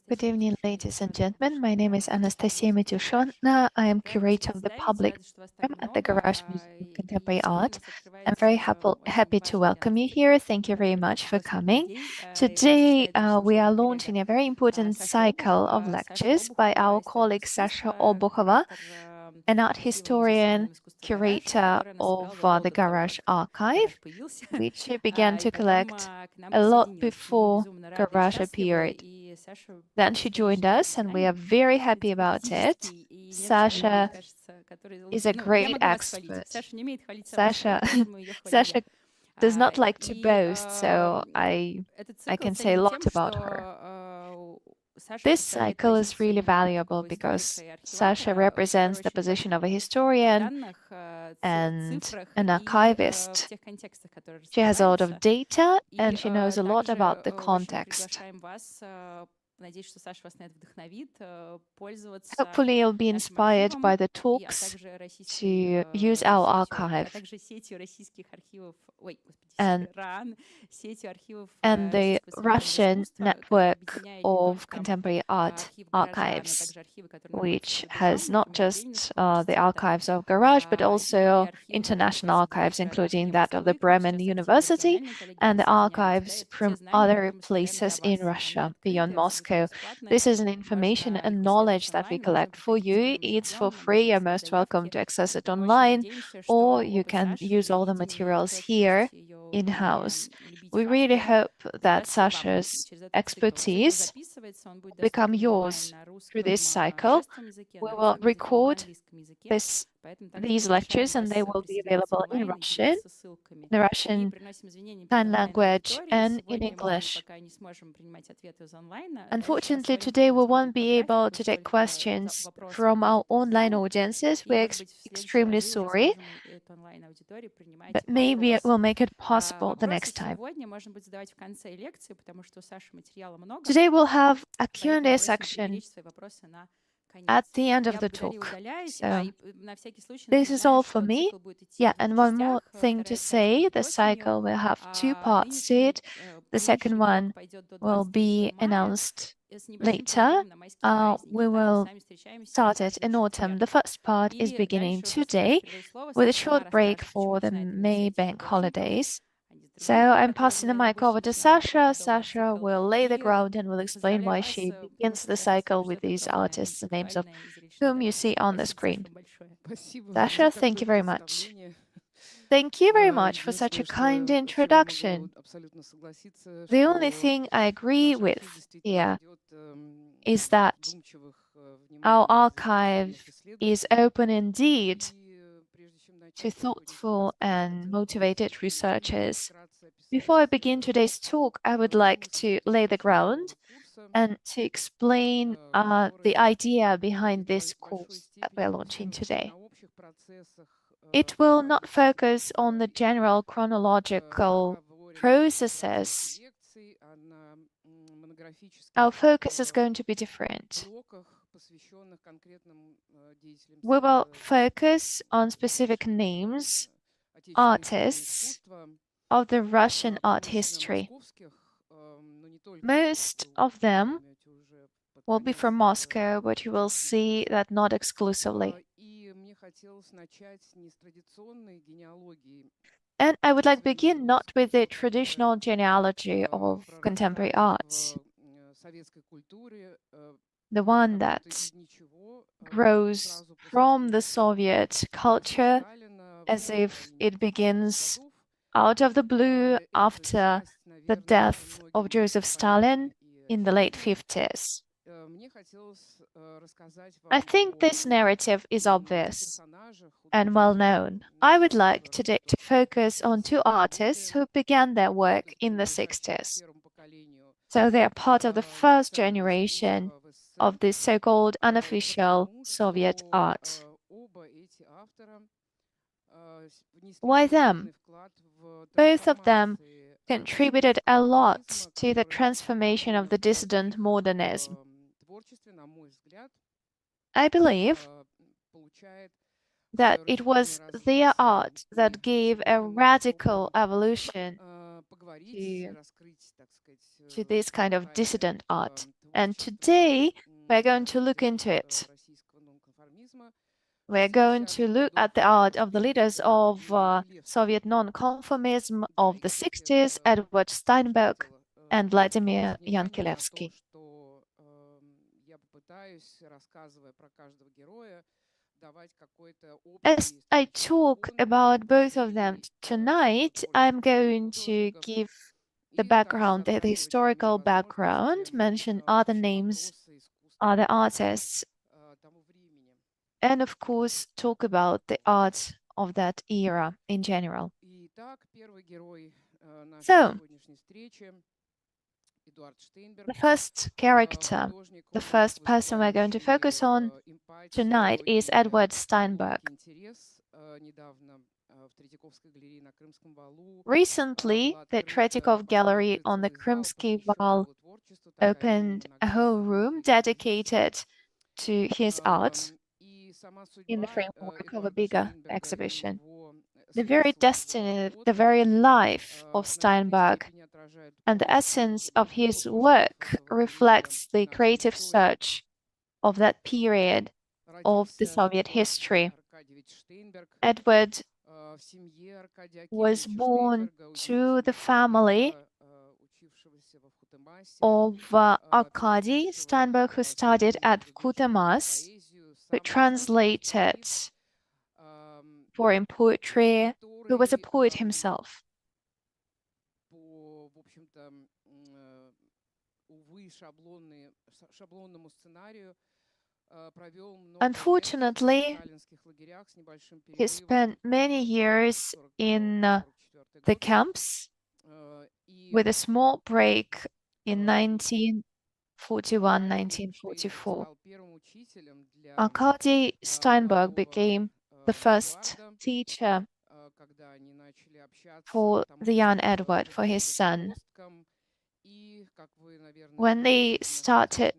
Good evening, ladies and gentlemen. My name is Anastasia Mityushina. I am curator of the public program at the Garage Museum of Contemporary Art. I'm very happy to welcome you here. Thank you very much for coming. Today, we are launching a very important cycle of lectures by our colleague Sasha Obukhova, an art historian, curator of the Garage Archive, which she began to collect a lot before Garage appeared. Then she joined us, and we are very happy about it. Sasha is a great expert. Sasha does not like to boast, so I can say a lot about her. This cycle is really valuable because Sasha represents the position of a historian and an archivist. She has a lot of data and she knows a lot about the context. Hopefully, you'll be inspired by the talks to use our archive and the Russian network of contemporary art archives, which has not just the archives of Garage, but also international archives, including that of the Bremen University and the archives from other places in Russia beyond Moscow. This is an information and knowledge that we collect for you. It's for free. You're most welcome to access it online, or you can use all the materials here in-house. We really hope that Sasha's expertise will become yours through this cycle. We will record these lectures and they will be available in Russian, the Russian Sign Language, and in English. Unfortunately, today we won't be able to take questions from our online audiences. We're extremely sorry, but maybe it will make it possible the next time. Today we'll have a Q&A section at the end of the talk. So this is all for me. Yeah, and one more thing to say, the cycle will have two parts to it. The second one will be announced later. We will start it in autumn. The first part is beginning today with a short break for the May bank holidays. So I'm passing the mic over to Sasha. Sasha will lay the ground and will explain why she begins the cycle with these artists, the names of whom you see on the screen. Sasha, thank you very much. Thank you very much for such a kind introduction. The only thing I agree with here is that our archive is open indeed to thoughtful and motivated researchers. Before I begin today's talk, I would like to lay the ground and to explain the idea behind this course that we're launching today. It will not focus on the general chronological processes. Our focus is going to be different. We will focus on specific names, artists of the Russian art history. Most of them will be from Moscow, but you will see that not exclusively. And I would like to begin not with the traditional genealogy of contemporary arts, the one that grows from the Soviet culture as if it begins out of the blue after the death of Joseph Stalin in the late 50s. I think this narrative is obvious and well known. I would like today to focus on two artists who began their work in the 60s. So they are part of the first generation of this so-called unofficial Soviet art. Why them? Both of them contributed a lot to the transformation of the dissident modernism. I believe that it was their art that gave a radical evolution to this kind of dissident art. And today, we're going to look into it. We're going to look at the art of the leaders of Soviet non-conformism of the 60s, Edward Steinberg and Vladimir Yankilevsky. As I talk about both of them tonight, I'm going to give the background, the historical background, mention other names, other artists, and of course, talk about the art of that era in general. So, the first character, the first person we're going to focus on tonight is Edward Steinberg. Recently, the Tretyakov Gallery on the Krymsky Wall opened a whole room dedicated to his art in the framework of a bigger exhibition. The very destiny, the very life of Steinberg and the essence of his work reflects the creative search of that period of the Soviet history. Edward was born to the family of Arkady Steinberg, who studied at Kutamas, who translated foreign poetry, who was a poet himself. Unfortunately, he spent many years in the camps with a small break in 1941-1944. Arkady Steinberg became the first teacher for the young Edward, for his son. When they started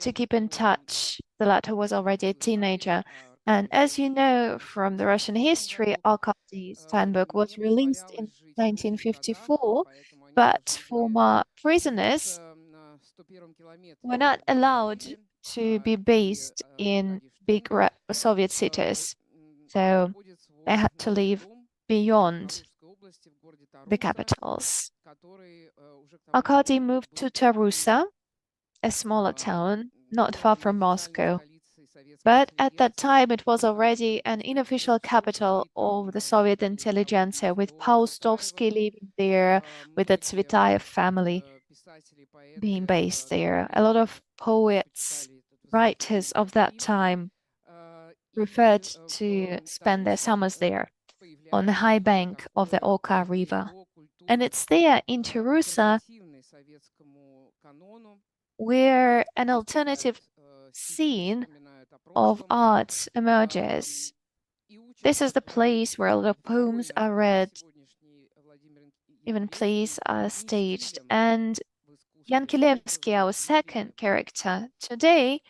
to keep in touch, the latter was already a teenager. And as you know from the Russian history, Arkady Steinberg was released in 1954, but former prisoners were not allowed to be based in big Soviet cities. So they had to live beyond the capitals. Arkady moved to Tarusa, a smaller town not far from Moscow. But at that time, it was already an unofficial capital of the Soviet intelligentsia, with Paustovsky living there, with the Tsvetaev family being based there. A lot of poets, writers of that time preferred to spend their summers there on the high bank of the Oka River. And it's there in Tarusa where an alternative scene of art emerges. This is the place where a lot of poems are read, even plays are staged. And Yankilevsky, our second character today,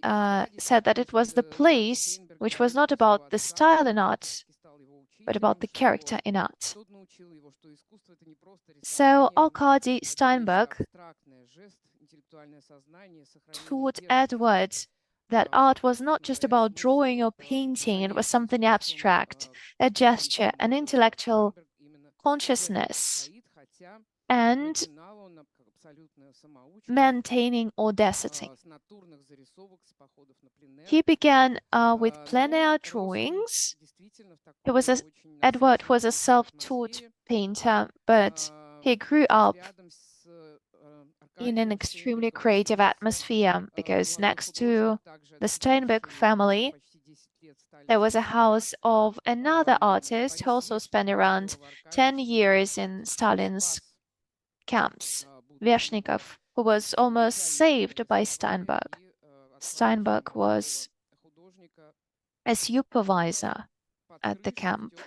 said that it was the place which was not about the style in art, but about the character in art. So Arkady Steinberg taught Edward that art was not just about drawing or painting, it was something abstract, a gesture, an intellectual consciousness, and maintaining audacity. He began with plein air drawings. Edward was a self-taught painter, but he grew up in an extremely creative atmosphere because next to the Steinberg family, there was a house of another artist who also spent around 10 years in Stalin's camps, Vershnikov, who was almost saved by Steinberg. Steinberg was a supervisor at the camp,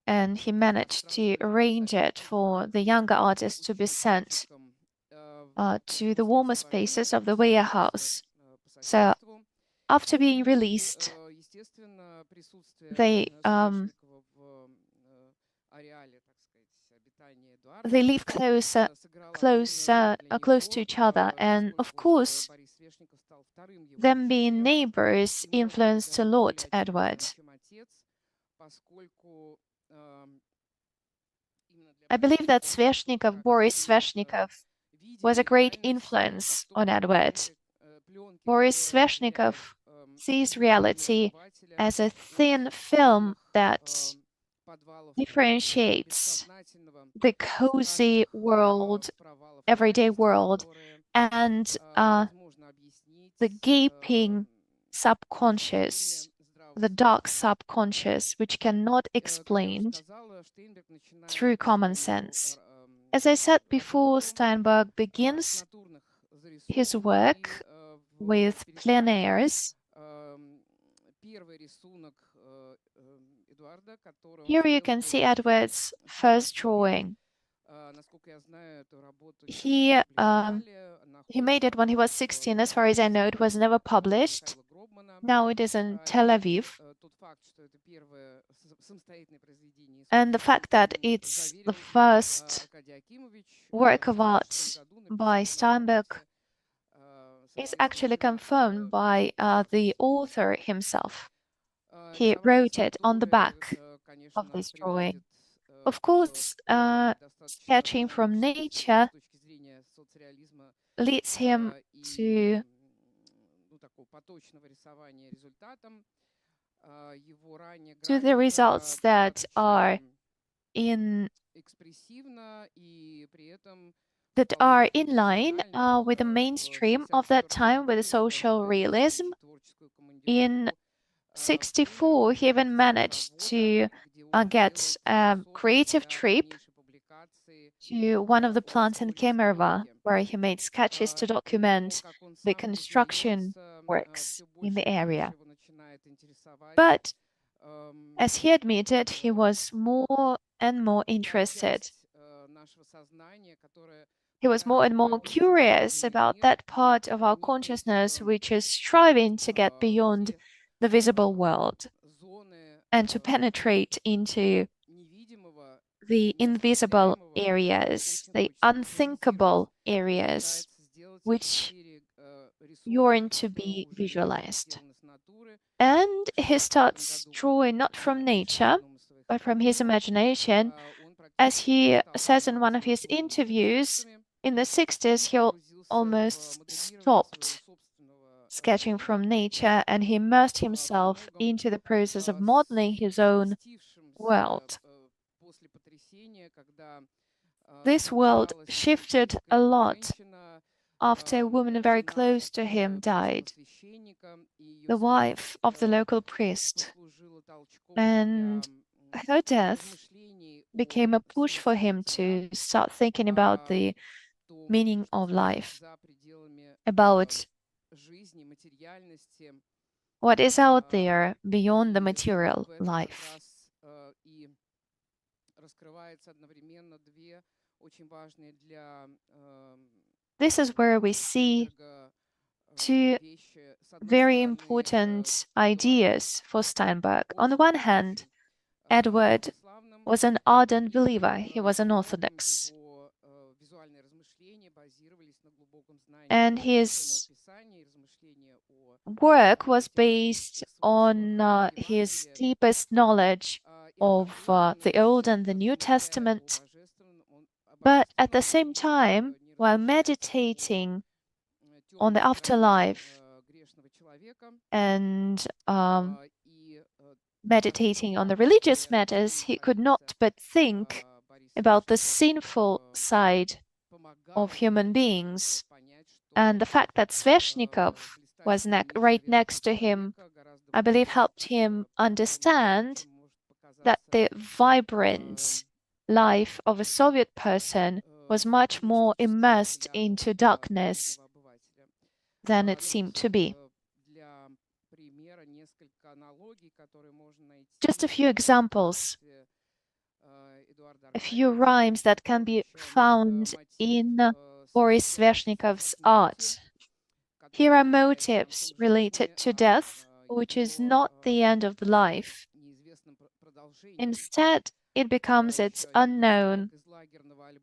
and he managed to arrange it for the younger artists to be sent to the warmer spaces of the warehouse. So after being released, they they live close to each other. And of course, them being neighbors influenced a lot Edward. I believe that Boris Sveshnikov, was a great influence on Edward. Boris Sveshnikov sees reality as a thin film that differentiates the cozy world, everyday world, and the gaping subconscious, the dark subconscious, which cannot explained through common sense. As I said before, Steinberg begins his work with plein airs. Here you can see Edward's first drawing. He made it when he was 16. As far as I know, it was never published. Now it is in Tel Aviv. And the fact that it's the first work of art by Steinberg is actually confirmed by the author himself. He wrote it on the back of this drawing. Of course, sketching from nature leads him to the results that are in line with the mainstream of that time, with the social realism. In 1964, he even managed to get a creative trip to one of the plants in Kemerovo, where he made sketches to document the construction works in the area. But as he admitted, he was more and more interested. He was more and more curious about that part of our consciousness which is striving to get beyond the visible world and to penetrate into the invisible areas, the unthinkable areas, which yearn to be visualized. And he starts drawing not from nature, but from his imagination. As he says in one of his interviews, in the 1960s, he almost stopped sketching from nature and he immersed himself into the process of modeling his own world. This world shifted a lot after a woman very close to him died, the wife of the local priest, and her death became a push for him to start thinking about the meaning of life, about what is out there beyond the material life. This is where we see two very important ideas for Steinberg. On the one hand, Edward was an ardent believer. He was an Orthodox. And his work was based on his deepest knowledge of the Old and the New Testament. But at the same time, while meditating on the afterlife and meditating on the religious matters, he could not but think about the sinful side of human beings. And the fact that Sveshnikov was right next to him, I believe, helped him understand that the vibrant life of a Soviet person was much more immersed into darkness than it seemed to be. Just a few examples, a few rhymes that can be found in Boris Sveshnikov's art. Here are motifs related to death, which is not the end of the life. Instead, it becomes its unknown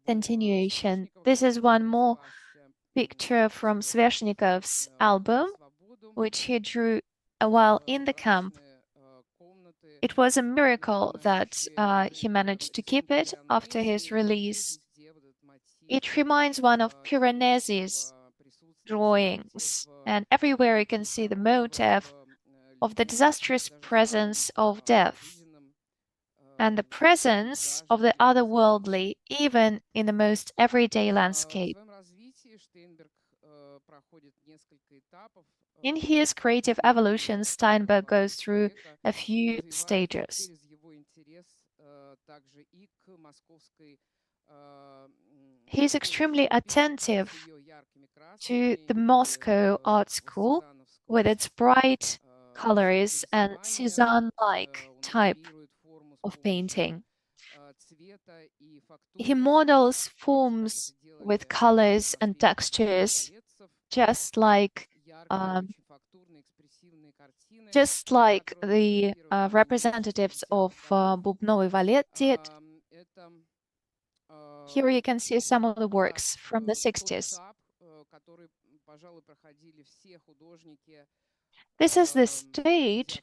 continuation. This is one more picture from Sveshnikov's album, which he drew while in the camp. It was a miracle that he managed to keep it after his release. It reminds one of Piranesi's drawings, and everywhere you can see the motif of the disastrous presence of death and the presence of the otherworldly, even in the most everyday landscape. In his creative evolution, Steinberg goes through a few stages. He is extremely attentive to the Moscow art school with its bright colors and Cézanne-like type of painting. He models forms with colors and textures, just like the representatives of Bubnovi Valet did. Here you can see some of the works from the 60s. This is the stage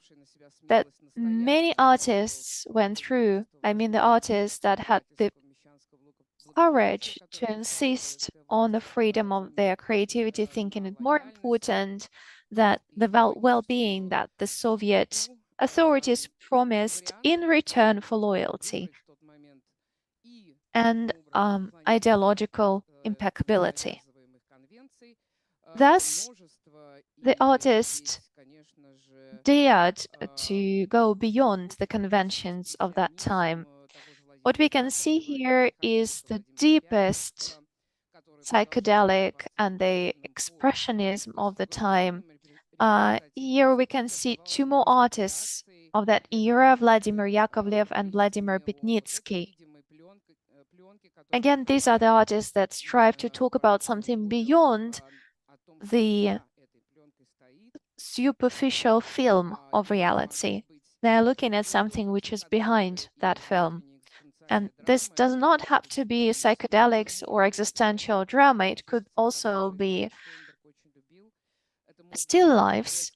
that many artists went through. I mean, the artists that had the courage to insist on the freedom of their creativity, thinking it more important that the well-being that the Soviet authorities promised in return for loyalty and ideological impeccability. Thus, the artist dared to go beyond the conventions of that time. What we can see here is the deepest psychedelic and the expressionism of the time. Here we can see two more artists of that era, Vladimir Yakovlev and Vladimir Petnitsky. Again, these are the artists that strive to talk about something beyond the superficial film of reality. They're looking at something which is behind that film. And this does not have to be psychedelics or existential drama. It could also be still lifes,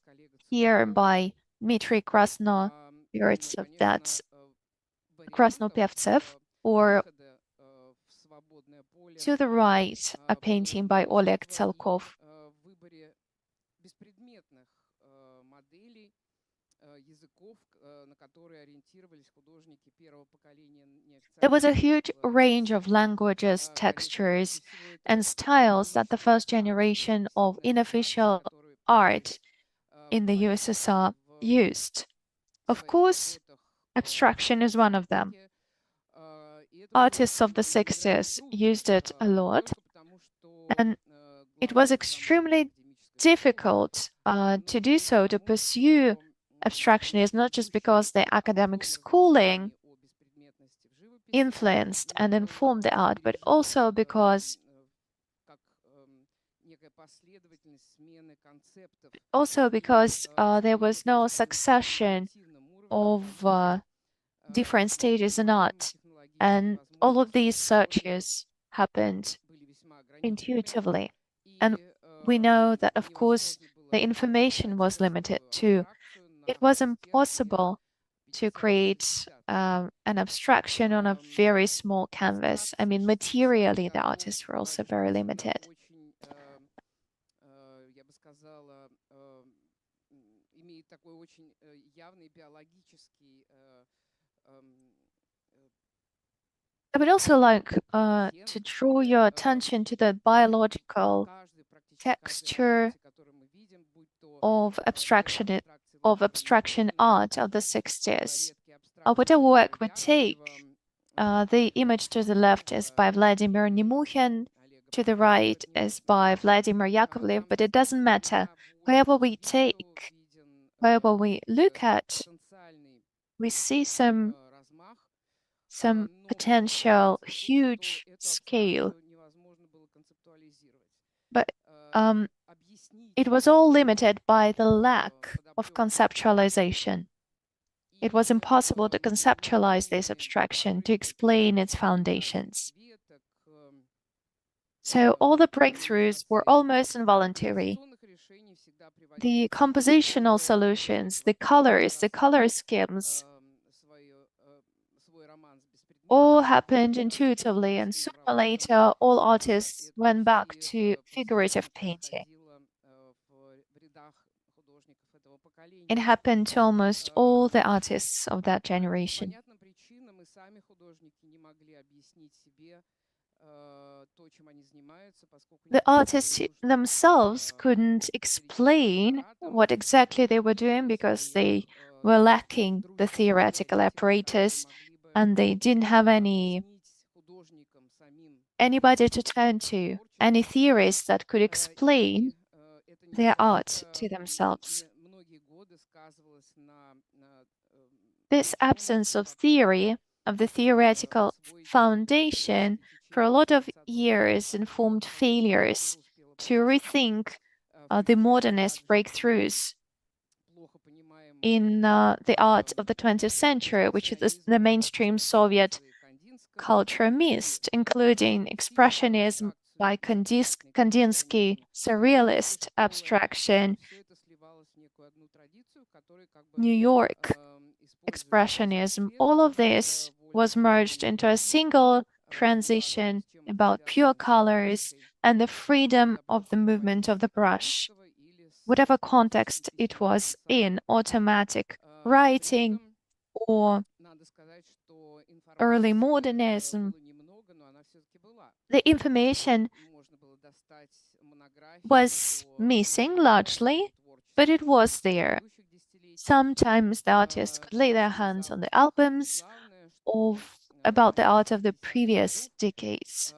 here by Dmitry Krasnopevtsev, or to the right, a painting by Oleg Tselkov. There was a huge range of languages, textures, and styles that the first generation of unofficial art in the USSR used. Of course, abstraction is one of them. Artists of the 60s used it a lot, and it was extremely difficult to do so, to pursue abstractionism, not just because the academic schooling influenced and informed the art, but also because there was no succession of different stages in art, and all of these searches happened intuitively. And we know that, of course, the information was limited too. It was impossible to create an abstraction on a very small canvas. I mean, materially, the artists were also very limited. I would also like to draw your attention to the biological texture of abstraction art of the 60s. Whatever work we take, the image to the left is by Vladimir Nemuhin, to the right is by Vladimir Yakovlev, but it doesn't matter. Wherever we take, wherever we look at, we see some potential huge scale. But it was all limited by the lack of conceptualization. It was impossible to conceptualize this abstraction, to explain its foundations. So all the breakthroughs were almost involuntary. The compositional solutions, the colors, the color schemes, all happened intuitively, and sooner or later, all artists went back to figurative painting. It happened to almost all the artists of that generation. The artists themselves couldn't explain what exactly they were doing because they were lacking the theoretical apparatus and they didn't have anybody to turn to, any theorists that could explain their art to themselves. This absence of theory, of the theoretical foundation, for a lot of years informed failures to rethink the modernist breakthroughs in the art of the 20th century, which is the mainstream Soviet culture missed, including Expressionism by Kandinsky, Surrealist Abstraction, New York Expressionism. All of this was merged into a single transition about pure colors and the freedom of the movement of the brush. Whatever context it was in, automatic writing or early modernism, the information was missing largely, but it was there. Sometimes the artists could lay their hands on the albums about the art of the previous decades.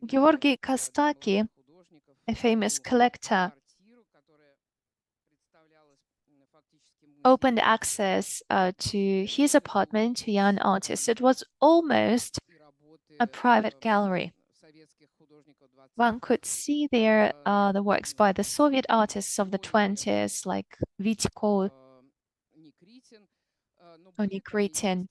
Georgy Kostaki, a famous collector, opened access to his apartment to young artists. It was almost a private gallery. One could see there the works by the Soviet artists of the 20s, like Vitko or Nikritin.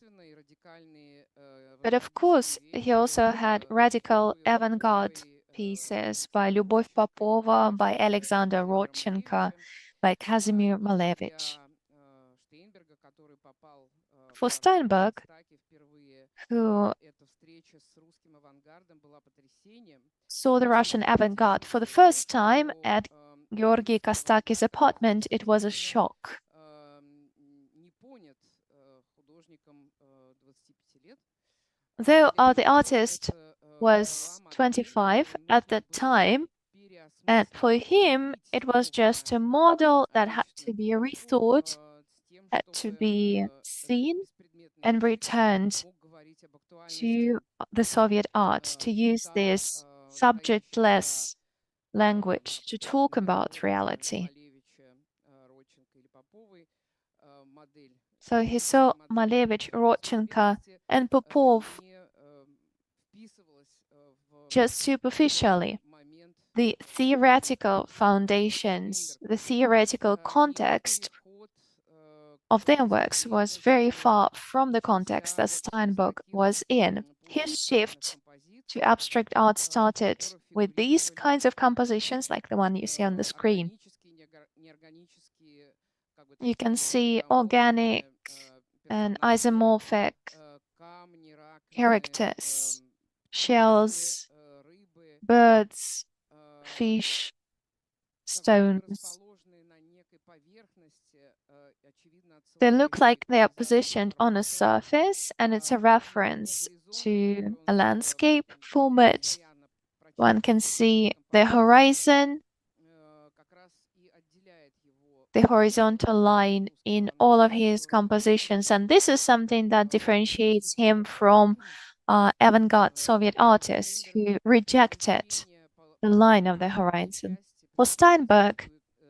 But of course, he also had radical avant-garde pieces by Lyubov Popova, by Alexander Rodchenko, by Kazimir Malevich. For Steinberg, who saw the Russian avant-garde for the first time at Georgy Kostaki's apartment, it was a shock. Though the artist was 25 at that time, and for him, it was just a model that had to be rethought, had to be seen and returned to the Soviet art, to use this subjectless language to talk about reality. So he saw Malevich, Rodchenko, and Popov just superficially. The theoretical foundations, the theoretical context of their works was very far from the context that Steinberg was in. His shift to abstract art started with these kinds of compositions, like the one you see on the screen. You can see organic and isomorphic characters, shells, birds, fish, stones. They look like they are positioned on a surface, and it's a reference to a landscape format. One can see the horizon, the horizontal line in all of his compositions, and this is something that differentiates him from avant-garde Soviet artists who rejected the line of the horizon. For Steinberg,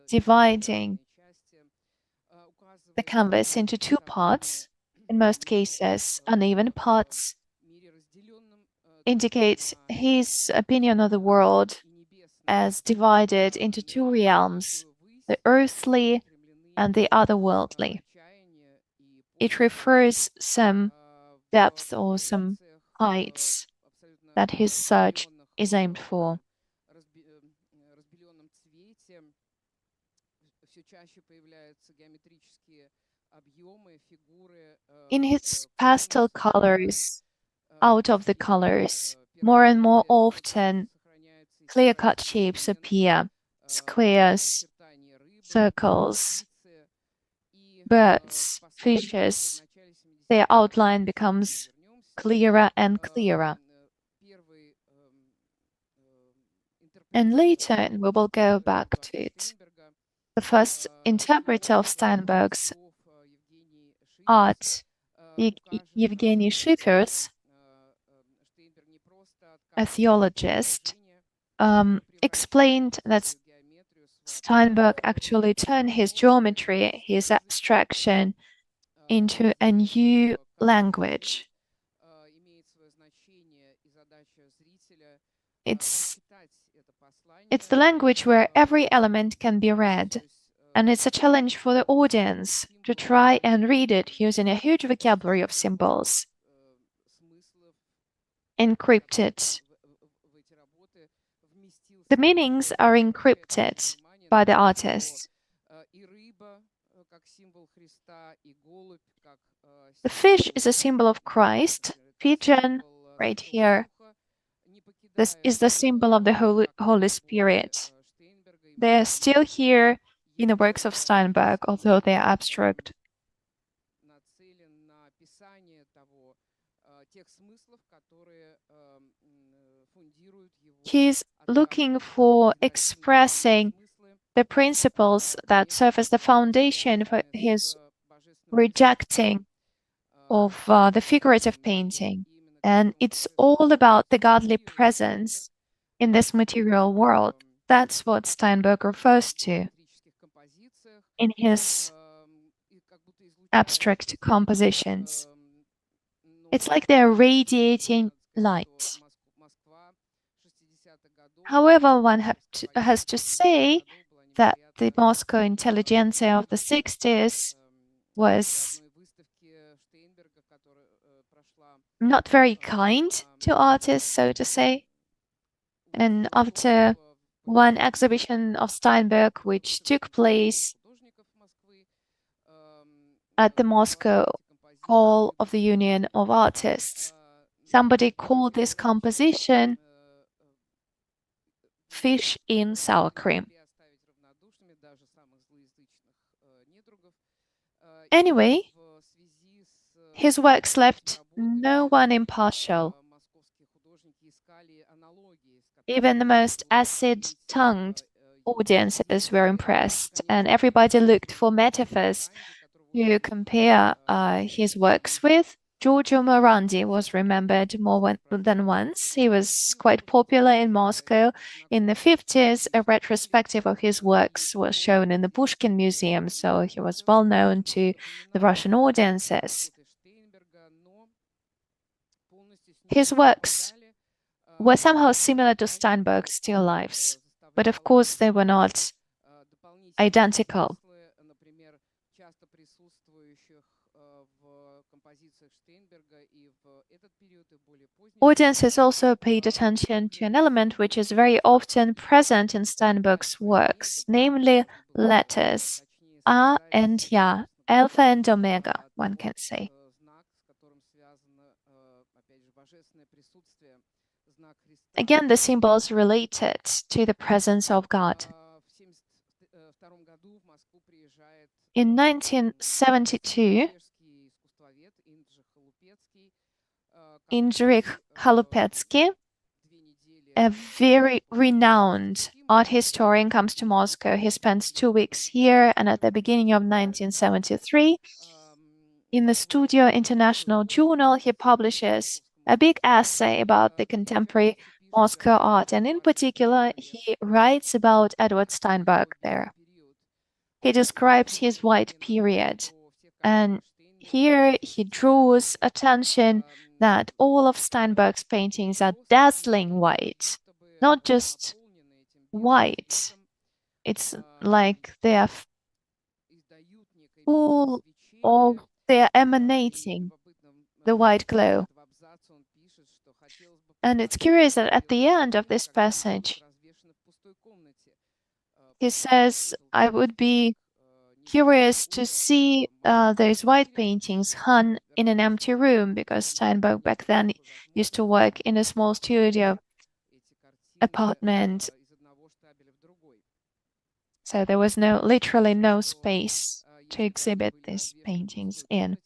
dividing the canvas into two parts, in most cases uneven parts, indicates his opinion of the world as divided into two realms, the earthly and the otherworldly. It refers some depth or some heights that his search is aimed for. In his pastel colors, out of the colors, more and more often, clear-cut shapes appear, squares, circles, birds, fishes. Their outline becomes clearer and clearer. And later, we will go back to it. The first interpreter of Steinberg's art, Evgeny Schifers, a theologist, explained that Steinberg actually turned his geometry, his abstraction, into a new language. It's the language where every element can be read, and it's a challenge for the audience to try and read it using a huge vocabulary of symbols, encrypted. The meanings are encrypted by the artist. The fish is a symbol of Christ. Pigeon, right here, this is the symbol of the Holy Spirit. They're still here in the works of Steinberg, although they are abstract. He's looking for expressing the principles that serve as the foundation for his rejecting of the figurative painting. And it's all about the godly presence in this material world. That's what Steinberg refers to in his abstract compositions. It's like they're radiating light. However, one has to say that the Moscow intelligentsia of the 60s was not very kind to artists, so to say. And after one exhibition of Steinberg, which took place at the Moscow Hall of the Union of Artists, somebody called this composition Fish in Sour Cream. Anyway, his works left no one impartial. Even the most acid-tongued audiences were impressed, and everybody looked for metaphors to compare his works with. Giorgio Morandi was remembered more than once. He was quite popular in Moscow. In the 50s, a retrospective of his works was shown in the Pushkin Museum, so he was well known to the Russian audiences. His works were somehow similar to Steinberg's still lifes, but of course they were not identical. Audiences also paid attention to an element which is very often present in Steinberg's works, namely letters, A and Ya, Alpha and Omega, one can say. Again, the symbols related to the presence of God. In 1972, Indrich Chalupetsky, a very renowned art historian, comes to Moscow. He spends 2 weeks here, and at the beginning of 1973, in the Studio International Journal, he publishes a big essay about the contemporary Moscow art, and in particular, he writes about Edward Steinberg there. He describes his white period, and here he draws attention that all of Steinberg's paintings are dazzling white, not just white. It's like they are full of, they are emanating the white glow. And it's curious that at the end of this passage, he says, I would be curious to see those white paintings hung in an empty room, because Steinberg back then used to work in a small studio apartment. So there was literally no space to exhibit these paintings in.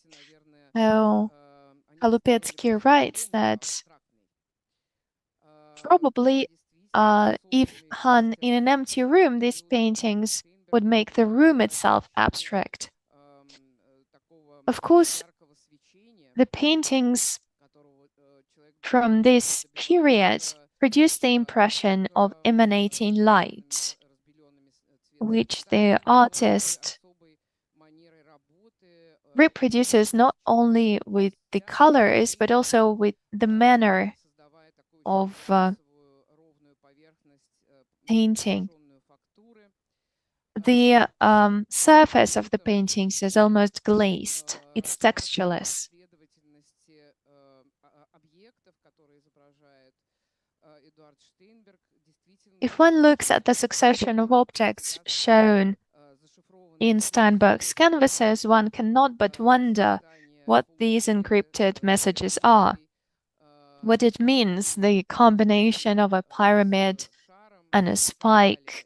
So Cholupetsky writes that probably if hung in an empty room, these paintings would make the room itself abstract. Of course, the paintings from this period produce the impression of emanating light, which the artist reproduces not only with the colors, but also with the manner of painting. The surface of the paintings is almost glazed. It's textureless. If one looks at the succession of objects shown in Steinberg's canvases, one cannot but wonder what these encrypted messages are, what it means, the combination of a pyramid and a spike.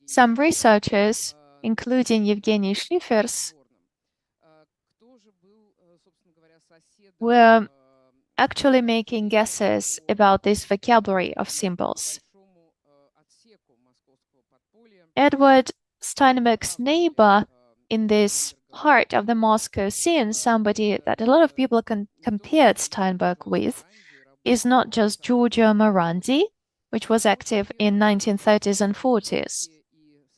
Some researchers, including Evgeny Schifers, were actually making guesses about this vocabulary of symbols. Edward Steinberg's neighbor in this part of the Moscow scene, somebody that a lot of people compared Steinberg with, is not just Giorgio Morandi, which was active in 1930s and 40s,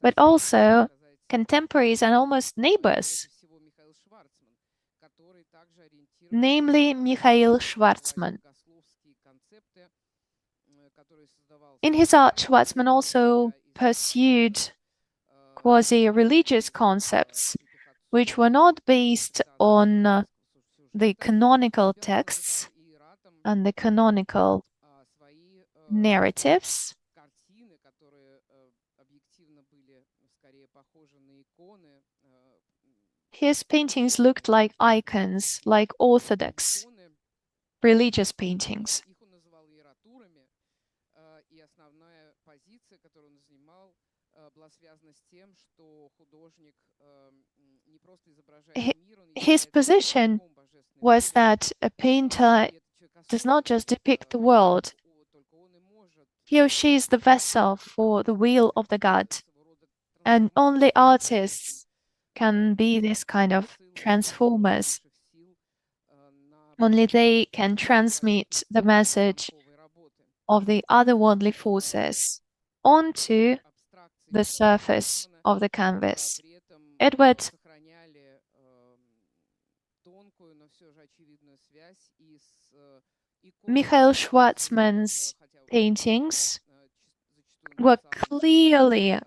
but also contemporaries and almost neighbors, namely Mikhail Schwarzman. In his art, Schwarzman also pursued quasi-religious concepts, which were not based on the canonical texts and the canonical narratives. His paintings looked like icons, like orthodox religious paintings. His position was that a painter does not just depict the world. He or she is the vessel for the will of the god. And only artists can be this kind of transformers. Only they can transmit the message of the otherworldly forces onto the surface of the canvas. Edward Mikhail Schwarzman's paintings were clearly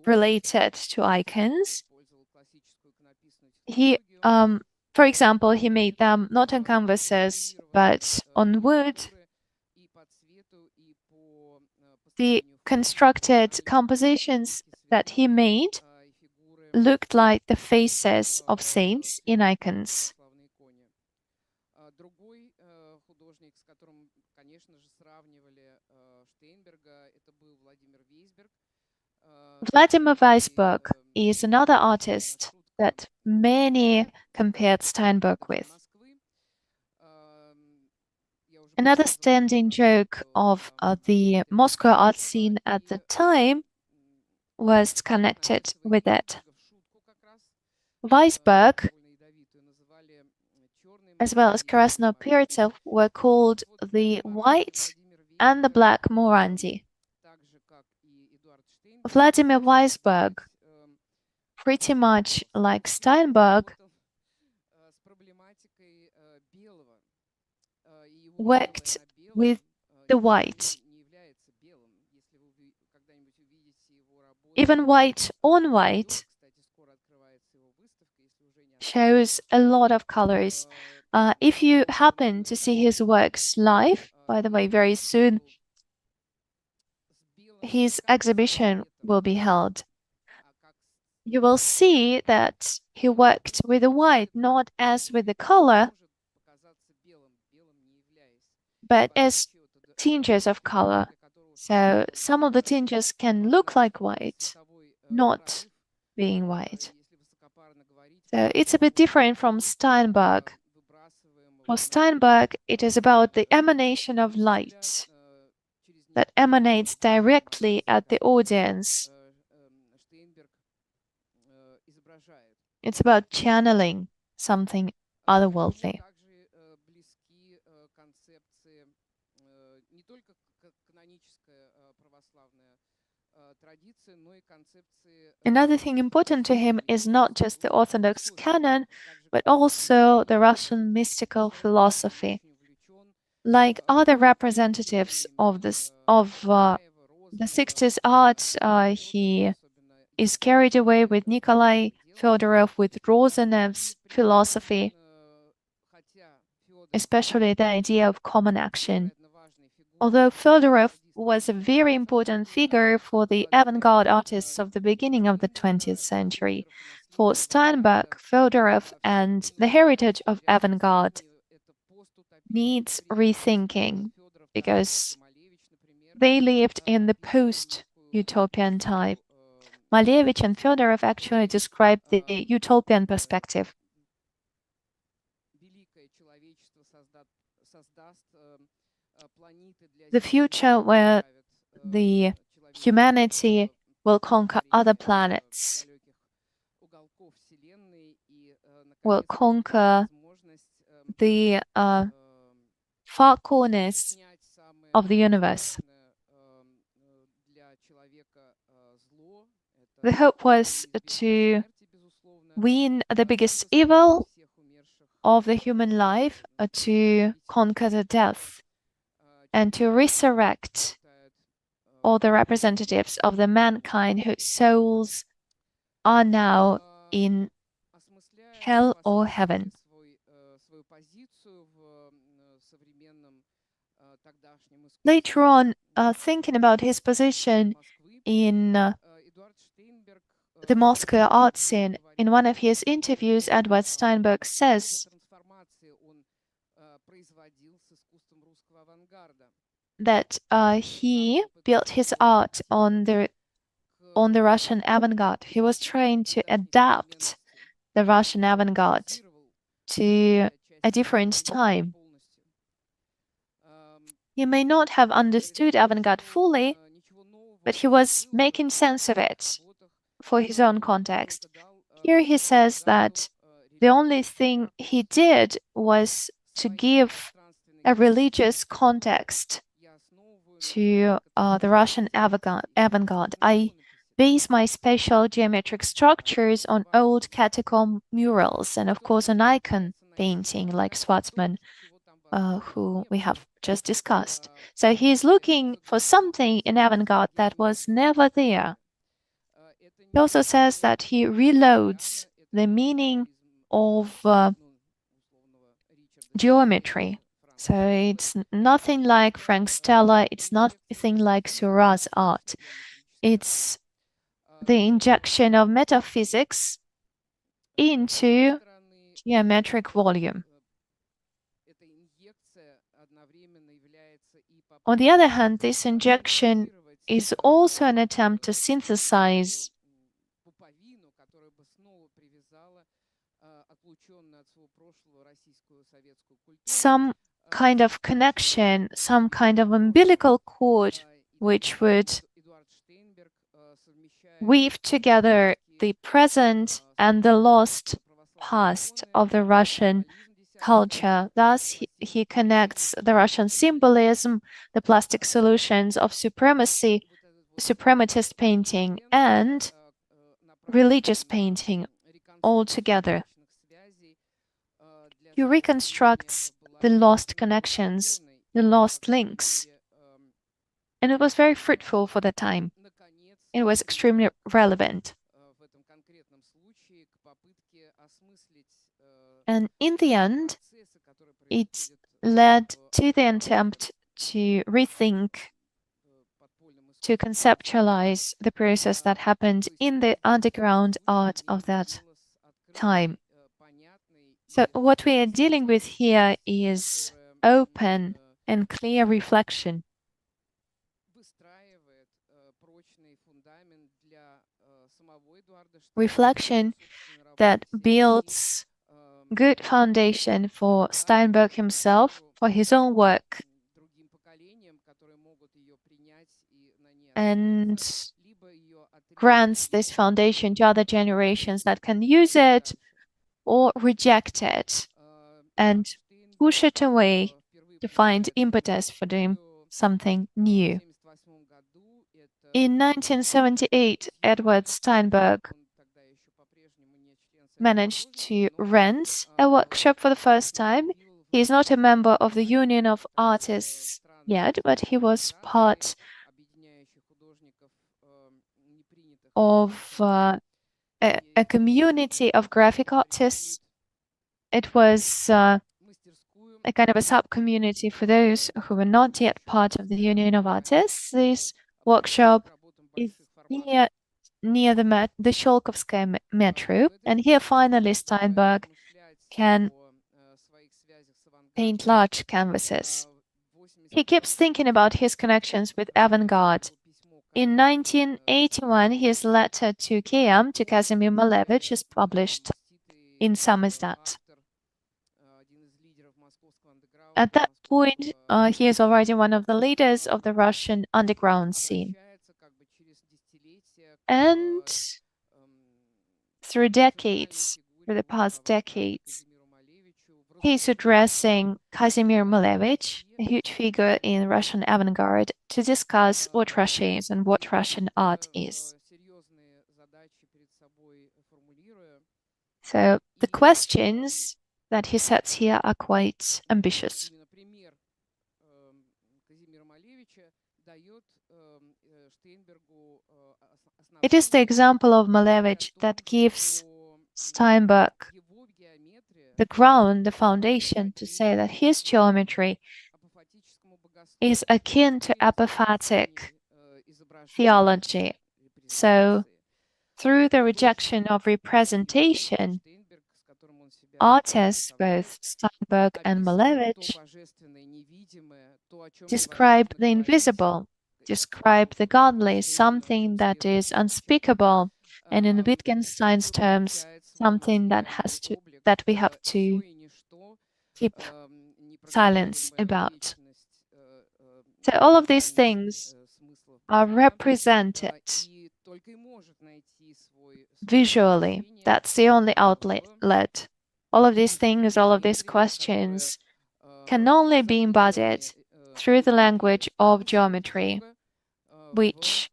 related to icons. He, for example, he made them not on canvases, but on wood. The constructed compositions that he made looked like the faces of saints in icons. Vladimir Weisberg is another artist that many compared Steinberg with. Another standing joke of the Moscow art scene at the time was connected with it. Weisberg, as well as Krasnopertsev, were called the white and the black Morandi. Vladimir Weisberg, pretty much like Steinberg, worked with the white. Even white on white shows a lot of colors. If you happen to see his works live, by the way, very soon his exhibition will be held. You will see that he worked with the white, not as with the color, but as tinges of color. So some of the tinges can look like white, not being white. So it's a bit different from Steinberg. For Steinberg, it is about the emanation of light that emanates directly at the audience. It's about channeling something otherworldly. Another thing important to him is not just the Orthodox canon, but also the Russian mystical philosophy. Like other representatives of the 60s art, he is carried away with Nikolai Fyodorov, with Rozanev's philosophy, especially the idea of common action. Although Fyodorov was a very important figure for the avant-garde artists of the beginning of the 20th century, for Steinberg, Fyodorov, and the heritage of avant-garde needs rethinking because they lived in the post-utopian type. Malevich and Fyodorov actually described the utopian perspective. The future where the humanity will conquer other planets, will conquer the far corners of the universe. The hope was to win the biggest evil of the human life, to conquer the death, and to resurrect all the representatives of the mankind whose souls are now in hell or heaven. Later on, thinking about his position in the Moscow art scene, in one of his interviews, Edward Steinberg says that he built his art on the Russian avant-garde. He was trying to adapt the Russian avant-garde to a different time. He may not have understood avant-garde fully, but he was making sense of it for his own context. Here he says that the only thing he did was to give a religious context to the Russian avant-garde. I base my spatial geometric structures on old catacomb murals and, of course, an icon painting like Schwarzman, who we have just discussed. So he's looking for something in avant-garde that was never there. He also says that he reloads the meaning of geometry. So it's nothing like Frank Stella, it's nothing like Seurat's art. It's the injection of metaphysics into geometric volume. On the other hand, this injection is also an attempt to synthesize some kind of connection, some kind of umbilical cord, which would weave together the present and the lost past of the Russian culture. Thus, he connects the Russian symbolism, the plastic solutions of supremacy, suprematist painting, and religious painting all together. He reconstructs the lost connections, the lost links, and it was very fruitful for the time. It was extremely relevant. And in the end, it led to the attempt to rethink, to conceptualize the process that happened in the underground art of that time. So what we are dealing with here is open and clear reflection. Reflection that builds good foundation for Steinberg himself, for his own work, and grants this foundation to other generations that can use it or reject it and push it away to find impetus for doing something new. In 1978, Edward Steinberg managed to rent a workshop for the first time. He is not a member of the Union of Artists yet, but he was part of a community of graphic artists. It was a kind of a sub-community for those who were not yet part of the Union of Artists. This workshop is near the Sholkovskaya metro, and here finally Steinberg can paint large canvases. He keeps thinking about his connections with avant-garde. In 1981, his letter to KM, to Kazimir Malevich, is published in Samizdat. At that point, he is already one of the leaders of the Russian underground scene. And through the past decades, he's addressing Kazimir Malevich, a huge figure in Russian avant-garde, to discuss what Russia is and what Russian art is. So the questions that he sets here are quite ambitious. It is the example of Malevich that gives Steinberg the ground, the foundation, to say that his geometry is akin to apophatic theology. So, through the rejection of representation, artists, both Steinberg and Malevich, describe the invisible, describe the godly, something that is unspeakable, and in Wittgenstein's terms, something that we have to keep silence about. So all of these things are represented visually. That's the only outlet. All of these things, all of these questions can only be embodied through the language of geometry, which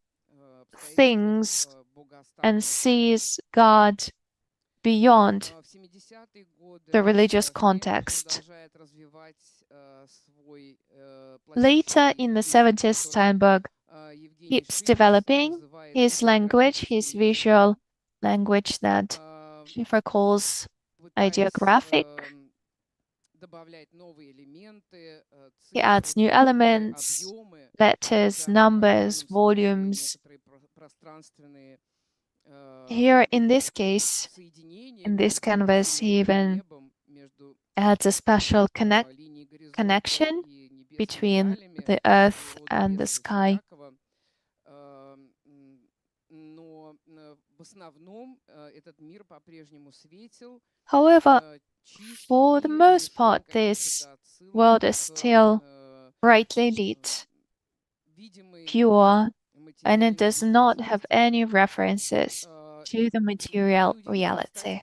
thinks and sees God beyond the religious context. Later in the 70s, Steinberg keeps developing his language, his visual language that Schiffer calls ideographic. He adds new elements, letters, numbers, volumes. Here, in this case, in this canvas, he even adds a special connection between the earth and the sky. However, for the most part, this world is still brightly lit, pure, and it does not have any references to the material reality.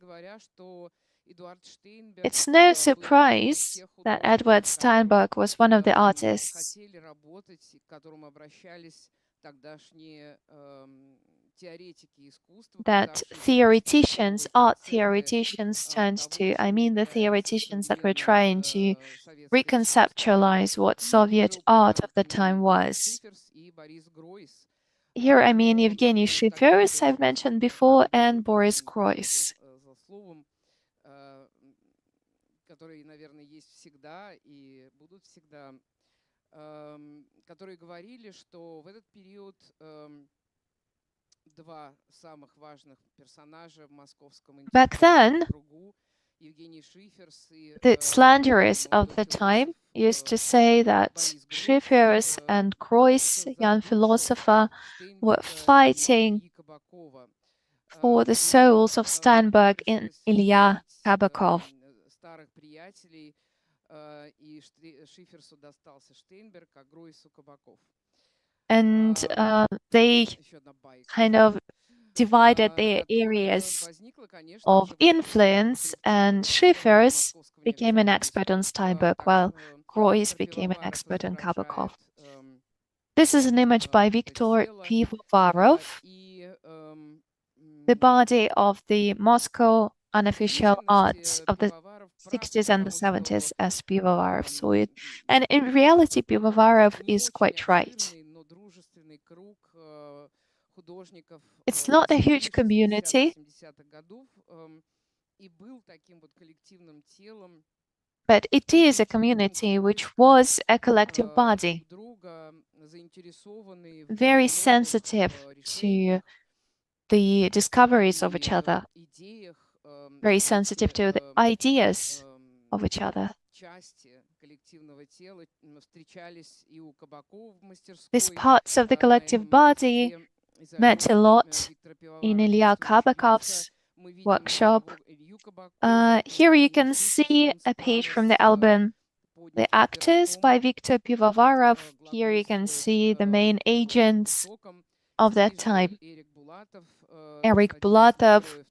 It's no surprise that Edward Steinberg was one of the artists that art theoreticians turned to. I mean the theoreticians that were trying to reconceptualize what Soviet art of the time was. Here I mean Evgeny Schiffer, as I've mentioned before, and Boris Groys. которые, наверное, есть всегда и будут всегда, которые говорили, что в этот период два самых важных персонажа в московском интеллектуальном кругу, Евгений Шиферс и the slanderers of the time used to say that Schiffers and Greuze, young philosopher, were fighting for the souls of Steinberg and Ilya Kabakov. Старых приятелей, и Шиферсу достался Штейнберг, а Гройсу Кабаков. And they kind of divided their areas of influence, and Schiffers became an expert on Steinberg, while Greuze became an expert on Kabakov. This is an image by Viktor Pivovarov, the body of the Moscow unofficial art of the 60s and the 70s as Pivovarov saw it. And in reality, Pivovarov is quite right. It's not a huge community, but it is a community which was a collective body, very sensitive to the discoveries of each other, very sensitive to the ideas of each other. These parts of the collective body met a lot in Ilya Kabakov's workshop. Here you can see a page from the album The Actors by Viktor Pivovarov. Here you can see the main agents of that time. Eric Bulatov.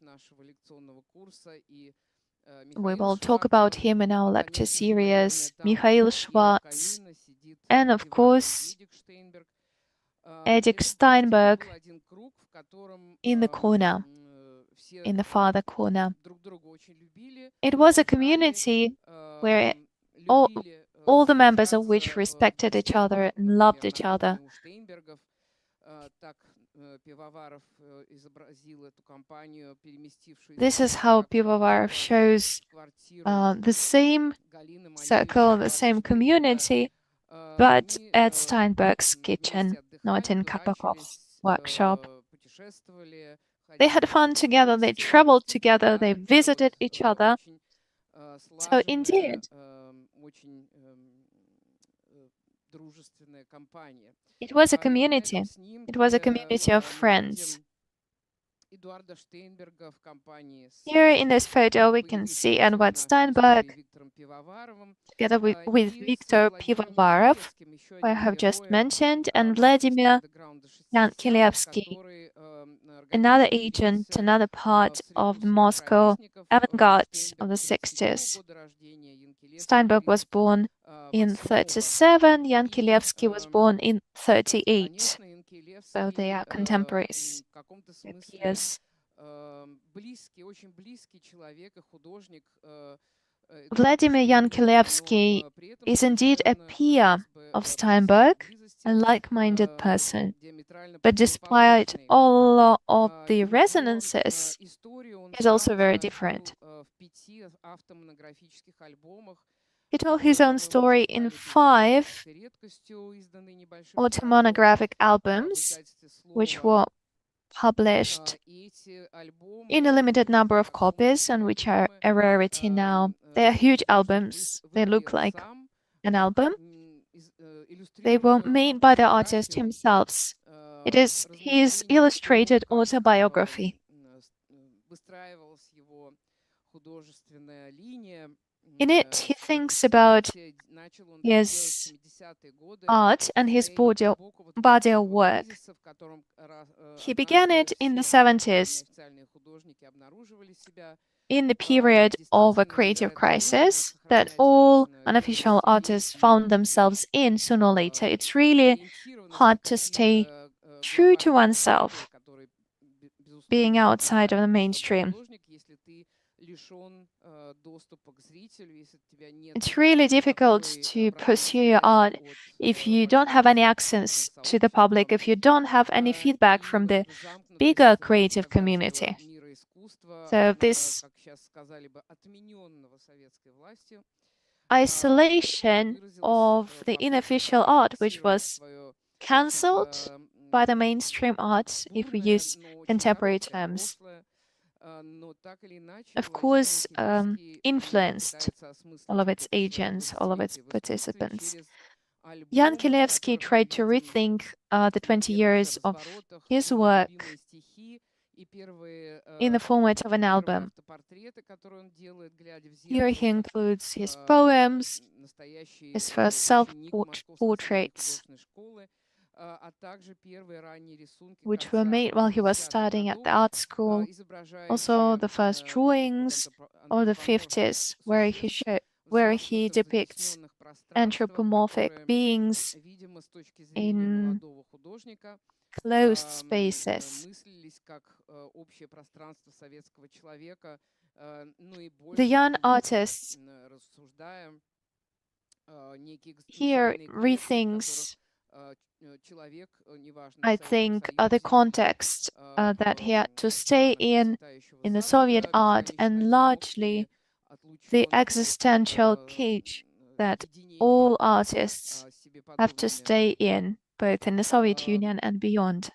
We will talk about him in our lecture series. Mikhail Schwartz. And of course, Edward Steinberg in the corner, in the farther corner. It was a community where all the members of which respected each other and loved each other. This is how Pivovarov shows the same circle, the same community, but at Steinberg's kitchen, not in Kabakov's workshop. They had fun together, they traveled together, they visited each other. So indeed, it was a community. It was a community of friends. Here in this photo, we can see Edward Steinberg together with Viktor Pivovarov, who I have just mentioned, and Vladimir Yankilevsky, another agent, another part of the Moscow avant-garde of the 60s. Steinberg was born in 37, Yankilevsky was born in 38. So they are contemporaries, their peers. Vladimir Yankilevsky is indeed a peer of Steinberg, a like-minded person. But despite all of the resonances, he's also very different. He told his own story in 5 automonographic albums, which were published in a limited number of copies and which are a rarity now. They are huge albums. They look like an album. They were made by the artist himself. It is his illustrated autobiography. In it, he thinks about his art and his body of work. He began it in the 70s, in the period of a creative crisis that all unofficial artists found themselves in sooner or later. It's really hard to stay true to oneself, being outside of the mainstream. It's really difficult to pursue your art if you don't have any access to the public, if you don't have any feedback from the bigger creative community. So this isolation of the unofficial art, which was cancelled by the mainstream art, if we use contemporary terms, of course, influenced all of its agents, all of its participants. Yankilevsky tried to rethink the 20 years of his work in the format of an album. Here he includes his poems, his first self-portraits, which were made while he was studying at the art school. Also, the first drawings of the 50s, where he depicts anthropomorphic beings in closed spaces. The young artists here rethinks, I think, the context that he had to stay in the Soviet art, and largely the existential cage that all artists have to stay in, both in the Soviet Union and beyond.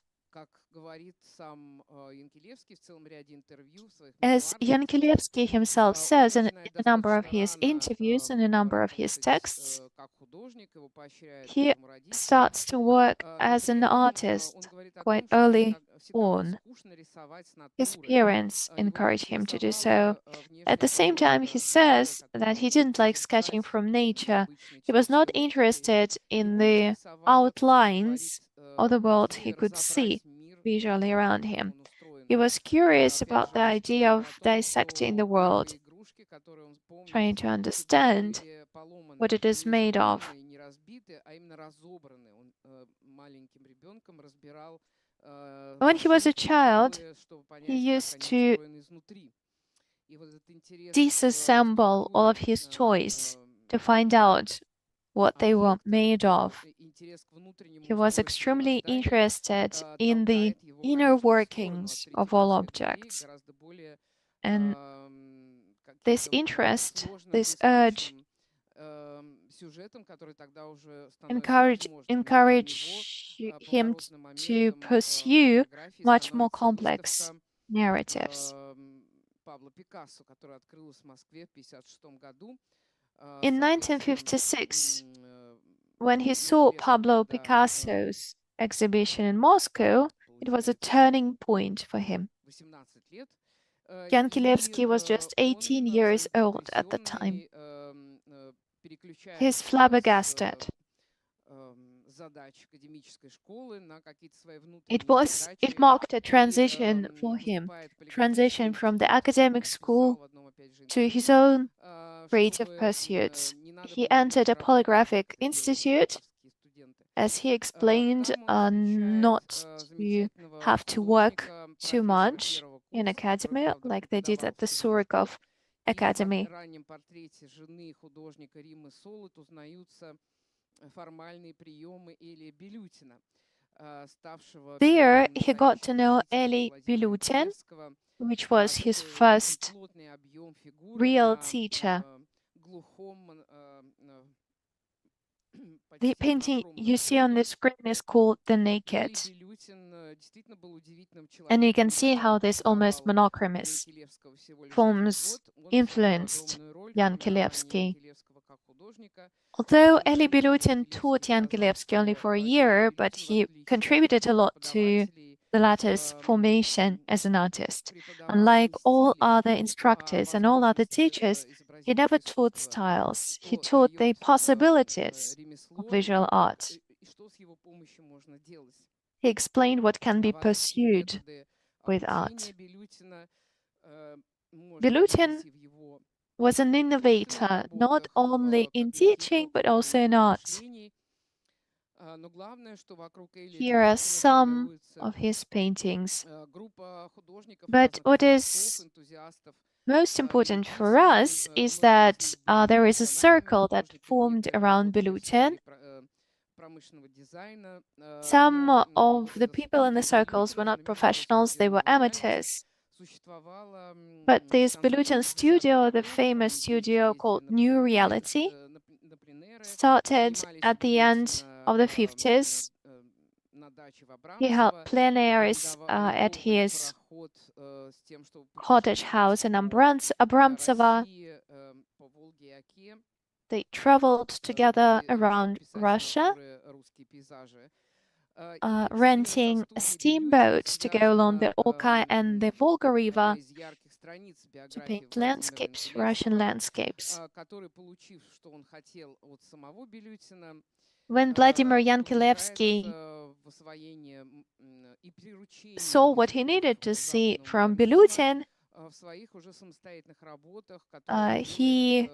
As Yankilevsky himself says in a number of his interviews and a number of his texts, he starts to work as an artist quite early on. His parents encourage him to do so. At the same time, he says that he didn't like sketching from nature. He was not interested in the outlines of the world he could see visually around him. He was curious about the idea of dissecting the world, trying to understand what it is made of. When he was a child, he used to disassemble all of his toys to find out what they were made of. He was extremely interested in the inner workings of all objects. And this interest, this urge, encourage him to pursue much more complex narratives. In 1956, when he saw Pablo Picasso's exhibition in Moscow, it was a turning point for him. Yankilevsky was just 18 years old at the time. He's flabbergasted. It marked a transition for him, transition from the academic school to his own creative pursuits. He entered a polygraphic institute, as he explained, not to have to work too much in academy like they did at the Surikov Academy. There, he got to know Eli Bilutin, which was his first real teacher. The painting you see on the screen is called The Naked. And you can see how this almost monochromous forms influenced Yankilevsky. Although Eli Bilutin taught Yankilevsky only for a year, but he contributed a lot to the latter's formation as an artist. Unlike all other instructors and all other teachers, he never taught styles. He taught the possibilities of visual art. He explained what can be pursued with art. Bilutin was an innovator, not only in teaching, but also in art. Here are some of his paintings. But what is most important for us is that there is a circle that formed around Bilutin. Some of the people in the circles were not professionals, they were amateurs. But this Bilutin studio, the famous studio called New Reality, started at the end of the 50s. He held plenaries at his cottage house in Abramtsevo. They traveled together around Russia, renting a steamboat to go along the Oka and the Volga River to paint landscapes, Russian landscapes. When Vladimir Yankilevsky saw what he needed to see from Bilutin, he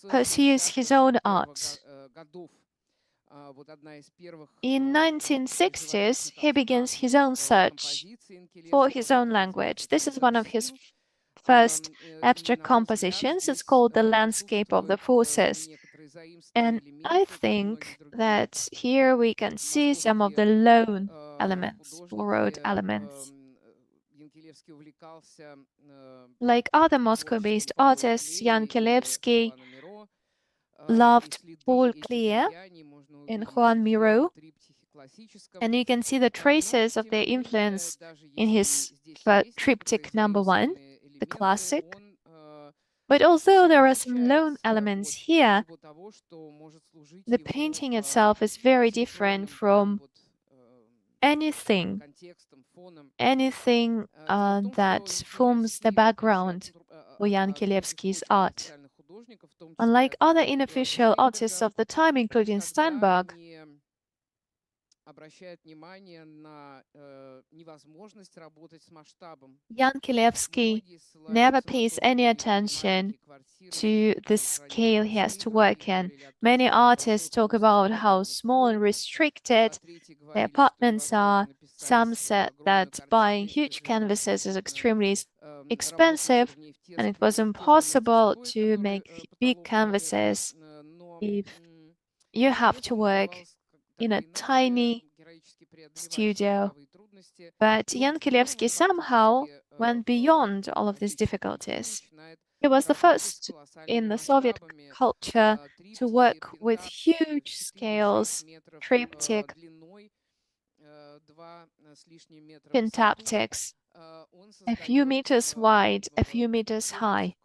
pursues his own art. In 1960s, he begins his own search for his own language. This is one of his first abstract compositions. It's called The Landscape of the Forces. And I think that here we can see some of the lone elements, borrowed elements. Like other Moscow-based artists, Yankilevsky loved Paul Klee and Juan Miró, and you can see the traces of their influence in his triptych #1, the classic. But although there are some lone elements here, the painting itself is very different from anything that forms the background for Yankilevsky's art. Unlike other unofficial artists of the time, including Steinberg, Yankilevsky never pays any attention to the scale he has to work in. Many artists talk about how small and restricted their apartments are. Some said that buying huge canvases is extremely expensive, and it was impossible to make big canvases if you have to work in a tiny studio. But Yankilevsky somehow went beyond all of these difficulties. He was the first in the Soviet culture to work with huge scales, triptych, pentaptics, a few meters wide, a few meters high.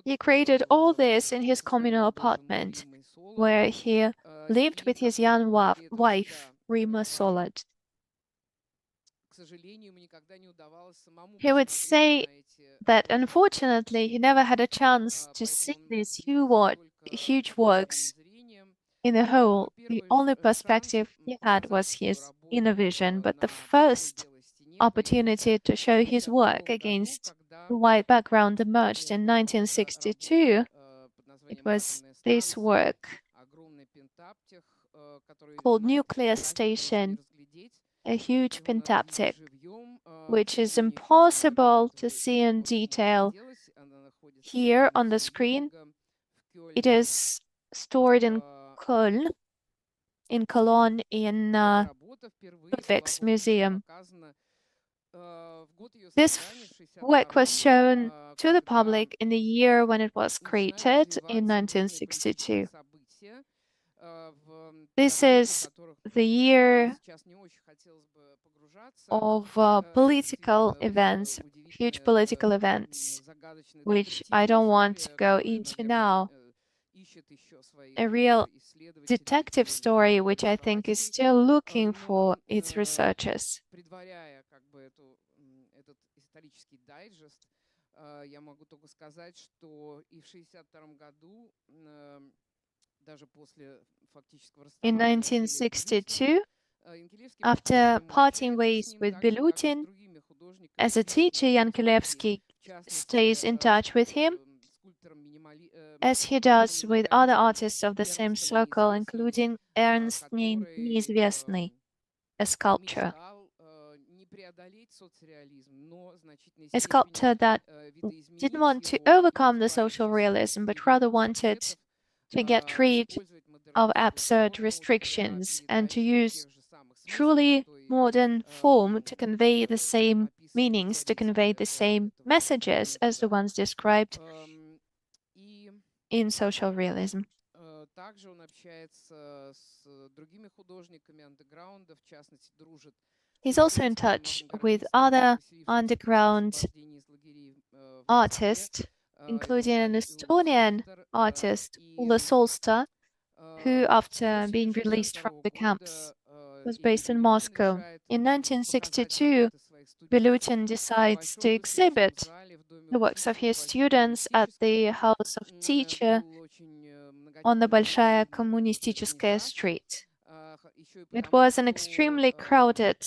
He created all this in his communal apartment, where he lived with his young wife, Rima Solod. He would say that unfortunately he never had a chance to see these huge works in the whole. The only perspective he had was his inner vision, but the first opportunity to show his work against the white background emerged in 1962. It was this work called Nuclear Station, a huge pentaptic, which is impossible to see in detail here on the screen. It is stored in Cologne, in Ludwig's museum. This work was shown to the public in the year when it was created, in 1962. This is the year of political events, huge political events, which I don't want to go into now. A real detective story, which I think is still looking for its researchers. In 1962, after parting ways with Bilutin, as a teacher, Yankilevsky stays in touch with him, as he does with other artists of the same circle, including Ernst Neizvestny, a sculptor. A sculptor that didn't want to overcome the social realism, but rather wanted to get rid of absurd restrictions and to use truly modern form to convey the same meanings, to convey the same messages as the ones described in social realism. Также он общается с другими художниками андеграунда, в частности, дружит. He's also in touch with other underground artists, including an Estonian artist, Ulla Solsta, who, after being released from the camps, was based in Moscow. In 1962, Milutin decides to exhibit the works of his students at the House of Teacher on the Большая Коммунистическая Street. It was an extremely crowded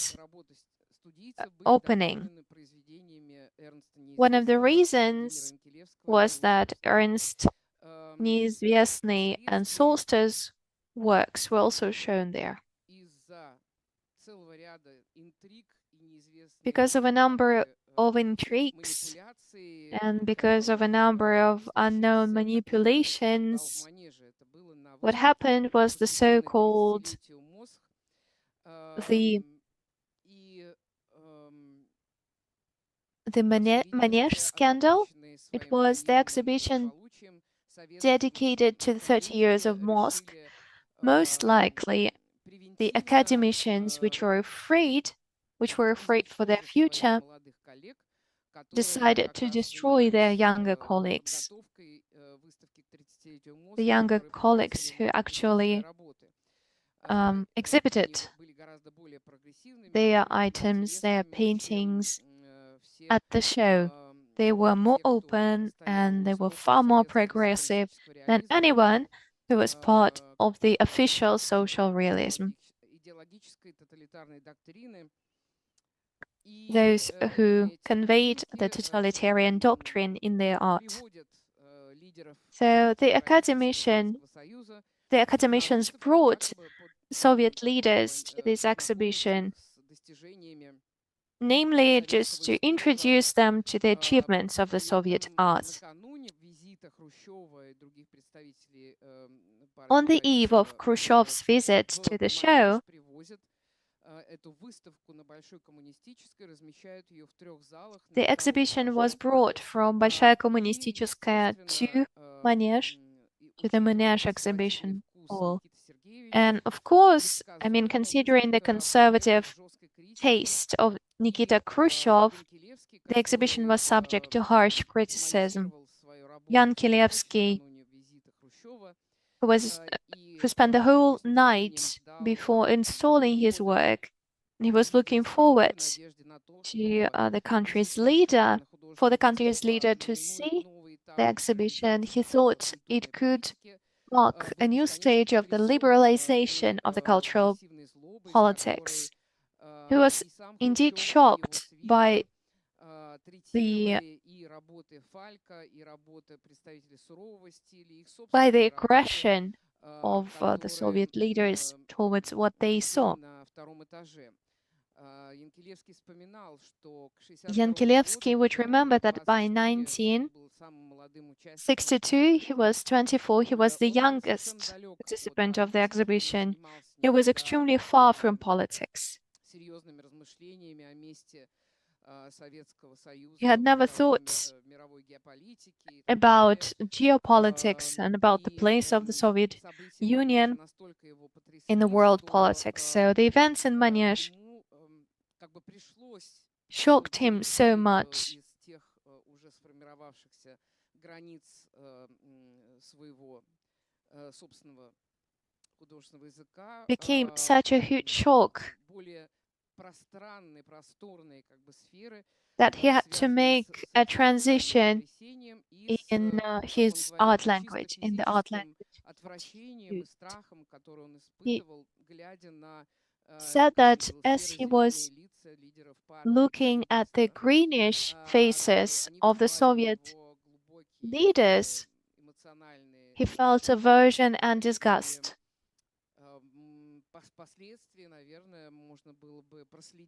opening. One of the reasons was that Ernst, Neizvestny, and Solsta's works were also shown there. Because of a number of intrigues and because of a number of unknown manipulations, what happened was the so-called the Manege scandal. It was the exhibition dedicated to the 30 years of Mosque. Most likely, the academicians which were afraid for their future decided to destroy their younger colleagues. The younger colleagues who actually exhibited their items, their paintings at the show. They were more open and they were far more progressive than anyone who was part of the official social realism. Those who conveyed the totalitarian doctrine in their art. So the academicians brought Soviet leaders to this exhibition, namely just to introduce them to the achievements of the Soviet art. On the eve of Khrushchev's visit to the show, the exhibition was brought from Большая Коммунистическая to Manege, to the Manege exhibition hall. And of course, I mean, considering the conservative taste of Nikita Khrushchev, the exhibition was subject to harsh criticism. Yankilevsky, who spent the whole night before installing his work, he was looking forward to the country's leader, to see the exhibition. He thought it could mark a new stage of the liberalization of the cultural politics. He was indeed shocked by the aggression of the Soviet leaders towards what they saw. Yankilevsky would remember that by 1962, he was 24, he was the youngest participant of the exhibition. He was extremely far from politics. He had never thought about geopolitics and about the place of the Soviet Union in the world politics. So the events in Manege shocked him so much became such a huge shock that he had to make a transition in his art language, in the art language. He said that as he was looking at the greenish faces of the Soviet leaders, he felt aversion and disgust.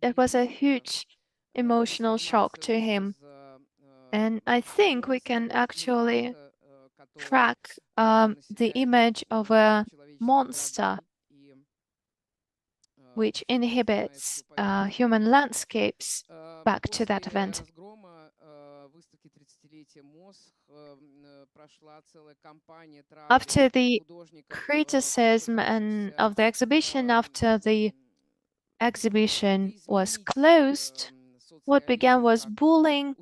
It was a huge emotional shock to him. And I think we can actually track the image of a monster which inhibits human landscapes back to that event. After the criticism and of the exhibition, after the exhibition was closed, what began was bullying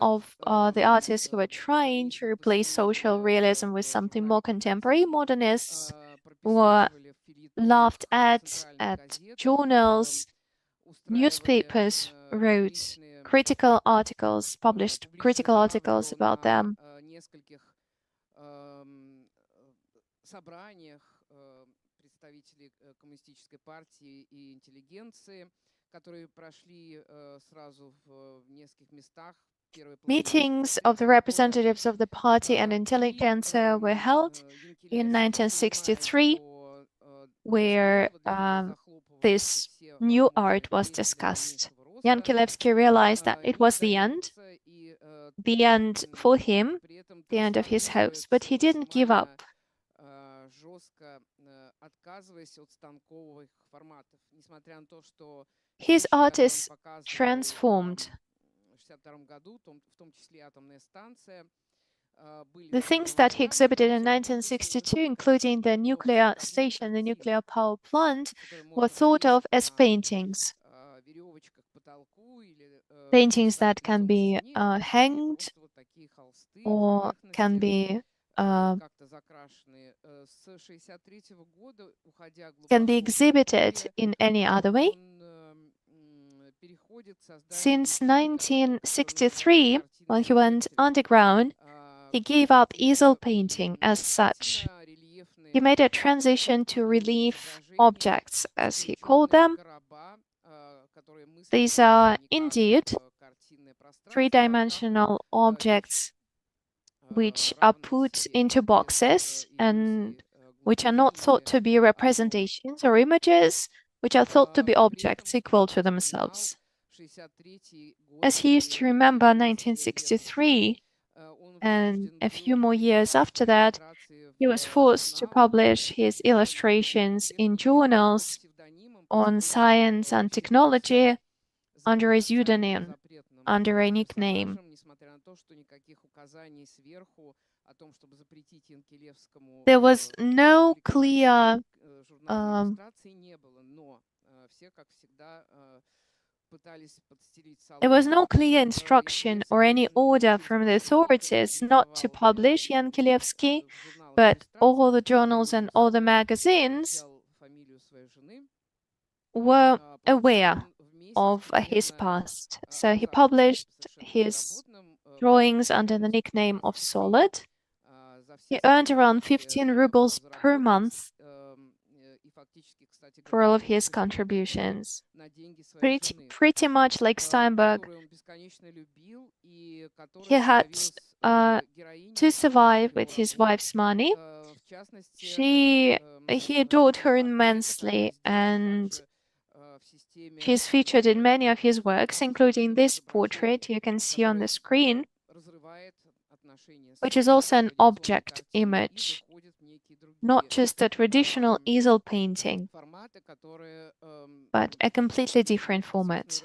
of the artists who were trying to replace social realism with something more contemporary. Modernists were laughed at journals, newspapers wrote critical articles, published critical articles about them. Meetings of the representatives of the party and intelligentsia were held in 1963, where this new art was discussed. Yankilevsky realized that it was the end for him, the end of his hopes, but he didn't give up. His artists transformed. The things that he exhibited in 1962, including the nuclear station, the nuclear power plant, were thought of as paintings. Paintings that can be hanged or can be exhibited in any other way. Since 1963, when he went underground, he gave up easel painting as such. He made a transition to relief objects, as he called them. These are indeed three-dimensional objects which are put into boxes and which are not thought to be representations or images, which are thought to be objects equal to themselves. As he used to remember 1963, and a few more years after that, he was forced to publish his illustrations in journals on science and technology under a pseudonym, under a nickname. There was no clear instruction or any order from the authorities not to publish Yankilevsky, but all the journals and all the magazines were aware of his past. So he published his drawings under the nickname of Solid. He earned around 15 rubles per month for all of his contributions. Pretty much like Steinberg, he had to survive with his wife's money. He adored her immensely, and she's featured in many of his works, including this portrait you can see on the screen, which is also an object image, not just a traditional easel painting, but a completely different format.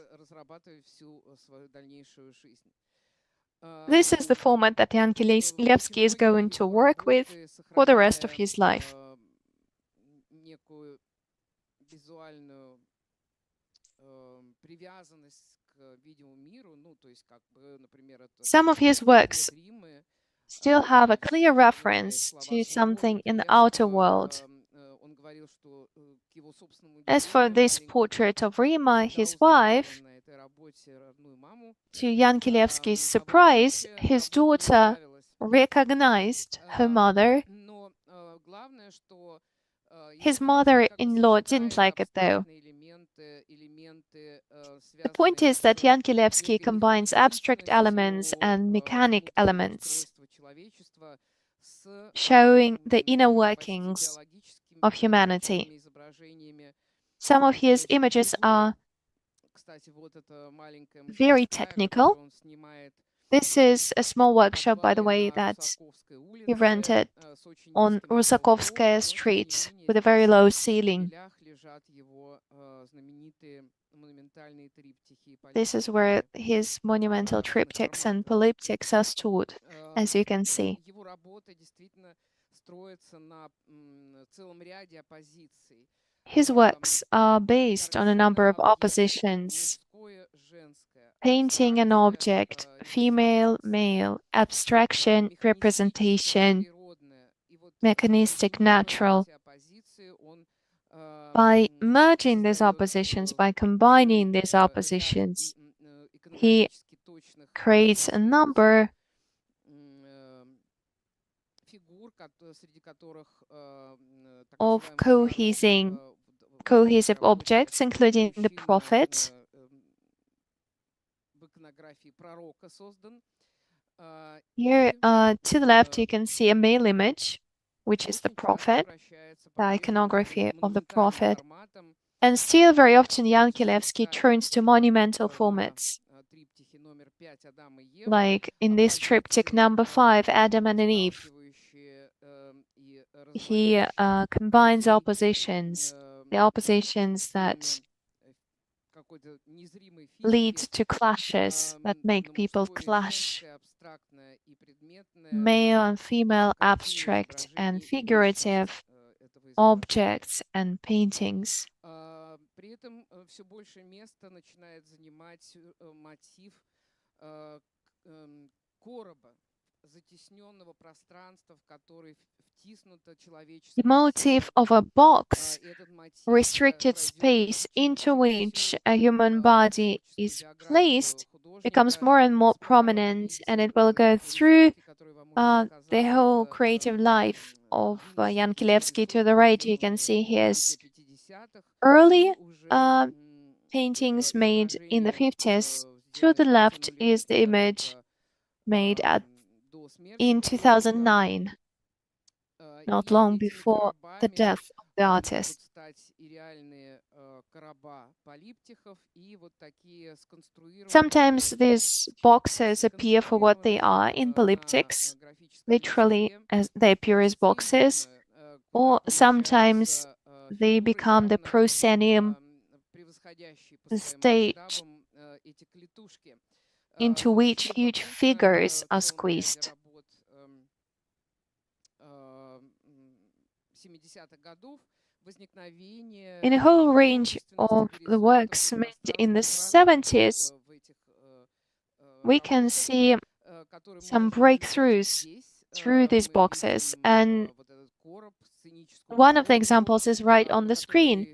This is the format that Yankilevsky is going to work with for the rest of his life. Some of his works still have a clear reference to something in the outer world. As for this portrait of Rima, his wife, to Yankilevsky's surprise, his daughter recognized her mother. His mother-in-law didn't like it, though. The point is that Yankilevsky combines abstract elements and mechanic elements, showing the inner workings of humanity. Some of his images are very technical. This is a small workshop, by the way, that he rented on Rusakovskaya Street with a very low ceiling. This is where his monumental triptychs and polyptychs are stored, as you can see. His works are based on a number of oppositions: painting an object, female, male, abstraction, representation, mechanistic, natural. By merging these oppositions, by combining these oppositions, he creates a number of cohesive objects, including the prophet. Here to the left, you can see a male image, which is the prophet, the iconography of the prophet. And still very often Yankilevsky turns to monumental formats, like in this triptych number 5, Adam and Eve. He combines oppositions, the oppositions that lead to clashes, that make people clash. Male and female, abstract and figurative objects and paintings. The motif of a box, restricted space into which a human body is placed, becomes more and more prominent, and it will go through the whole creative life of Yankilevsky. To the right, you can see his early paintings made in the 50s. To the left is the image made in 2009, not long before the death of the artist. Sometimes these boxes appear for what they are in polyptychs, literally as they appear as boxes, or sometimes they become the proscenium, the stage into which huge figures are squeezed. In a whole range of the works made in the 70s, we can see some breakthroughs through these boxes, and one of the examples is right on the screen.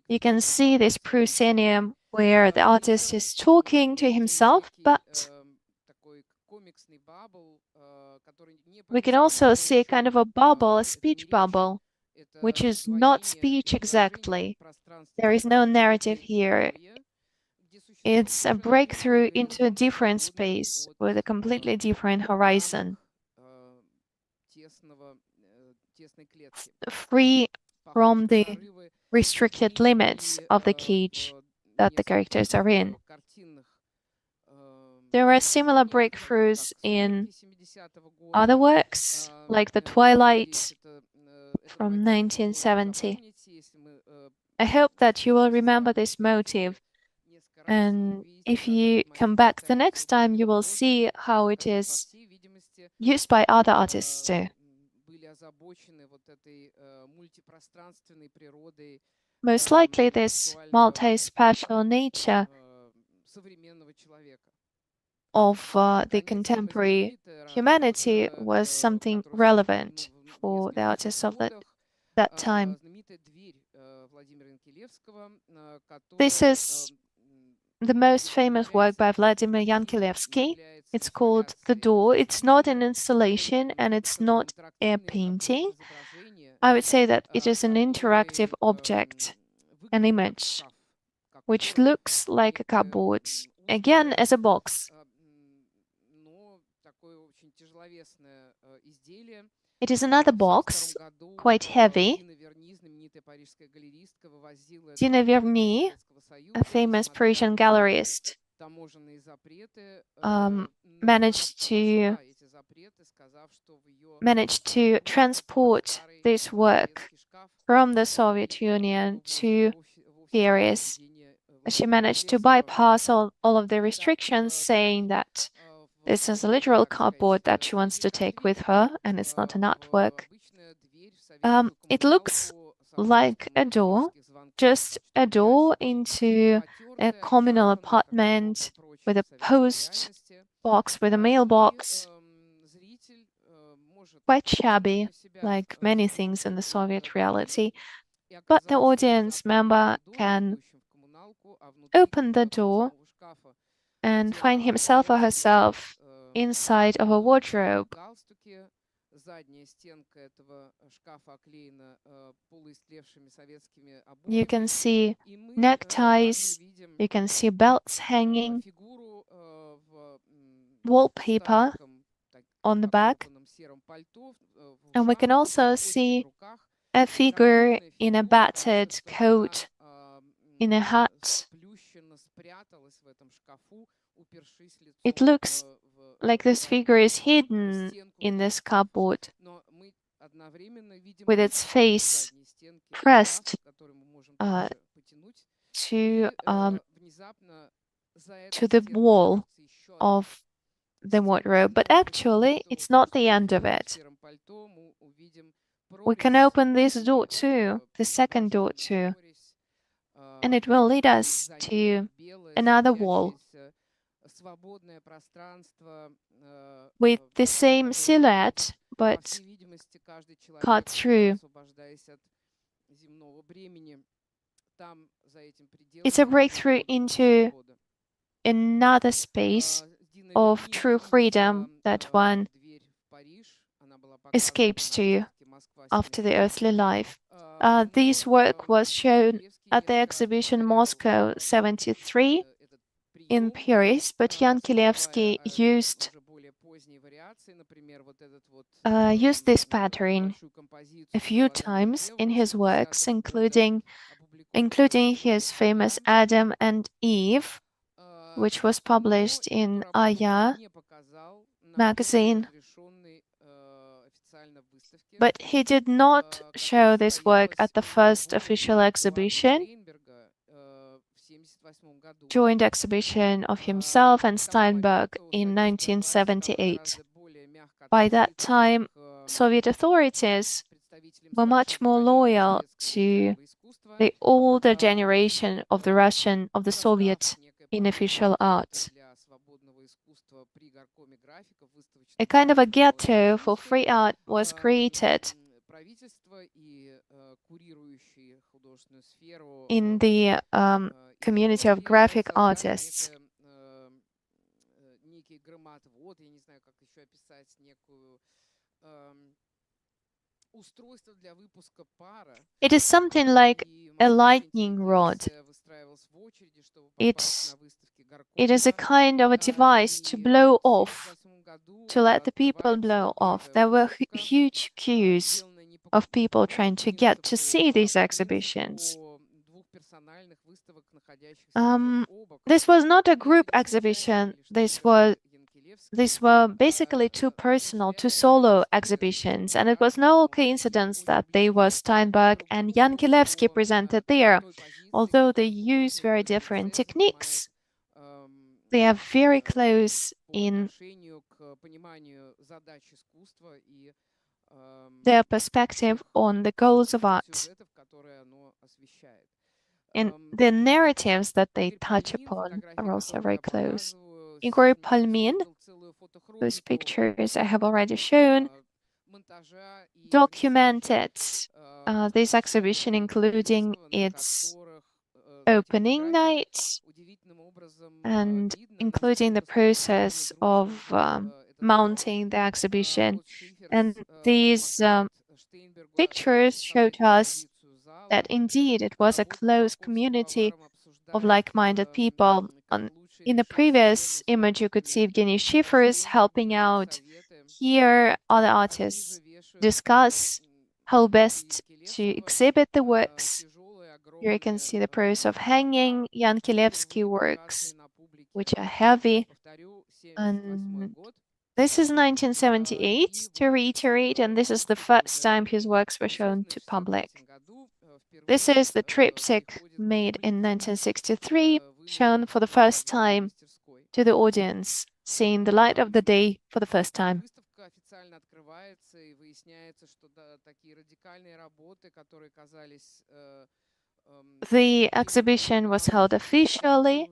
You can see this proscenium where the artist is talking to himself, but we can also see a kind of a bubble, a speech bubble, which is not speech exactly. There is no narrative here. It's a breakthrough into a different space with a completely different horizon, free from the restricted limits of the cage that the characters are in. There are similar breakthroughs in other works, like The Twilight from 1970. I hope that you will remember this motive, and if you come back the next time, you will see how it is used by other artists too. Most likely, this multi-spatial nature of the contemporary humanity was something relevant for the artists of that time. This is the most famous work by Vladimir Yankilevsky. It's called The Door. It's not an installation and it's not a painting. I would say that it is an interactive object, an image, which looks like a cupboard, again as a box. It is another box, quite heavy. Dina Verny, a famous Parisian gallerist, managed to transport this work from the Soviet Union to Paris. She managed to bypass all of the restrictions, saying that this is a literal cardboard that she wants to take with her, and it's not an artwork. It looks like a door, just a door into a communal apartment with a post box, with a mailbox. Quite shabby, like many things in the Soviet reality. But the audience member can open the door and find himself or herself inside of a wardrobe. You can see neckties, you can see belts hanging, wallpaper on the back, and we can also see a figure in a battered coat, in a hat. It looks like this figure is hidden in this cupboard, with its face pressed to the wall of the wardrobe. But actually, it's not the end of it. We can open this door too, the second door too, and it will lead us to another wall with the same silhouette, but cut through. It's a breakthrough into another space of true freedom that one escapes to after the earthly life. This work was shown at the exhibition Moscow 73 in Paris, but Yankilevsky used this pattern a few times in his works, including his famous Adam and Eve, which was published in Aya magazine. But he did not show this work at the first official exhibition, joint exhibition of himself and Steinberg in 1978. By that time, Soviet authorities were much more loyal to the older generation of the Soviet in official art. A kind of a ghetto for free art was created in the community of graphic artists. It is something like a lightning rod. It is a kind of a device to blow off, to let the people blow off. There were huge queues of people trying to get to see these exhibitions. This was not a group exhibition. These were basically two solo exhibitions, and it was no coincidence that they were Steinberg and Yankilevsky presented there. Although they use very different techniques, they are very close in their perspective on the goals of art and the narratives that they touch upon are also very close. Igor Palmin, whose pictures I have already shown, documented this exhibition, including its opening night and including the process of mounting the exhibition. And these pictures showed us that indeed it was a close community of like-minded people. In the previous image, you could see Evgeny Schifers helping out. Here, other artists discuss how best to exhibit the works. Here you can see the process of hanging Yankilevsky works, which are heavy. And this is 1978, to reiterate, and this is the first time his works were shown to public. This is the triptych made in 1963, shown for the first time to the audience, seeing the light of the day for the first time. The exhibition was held officially,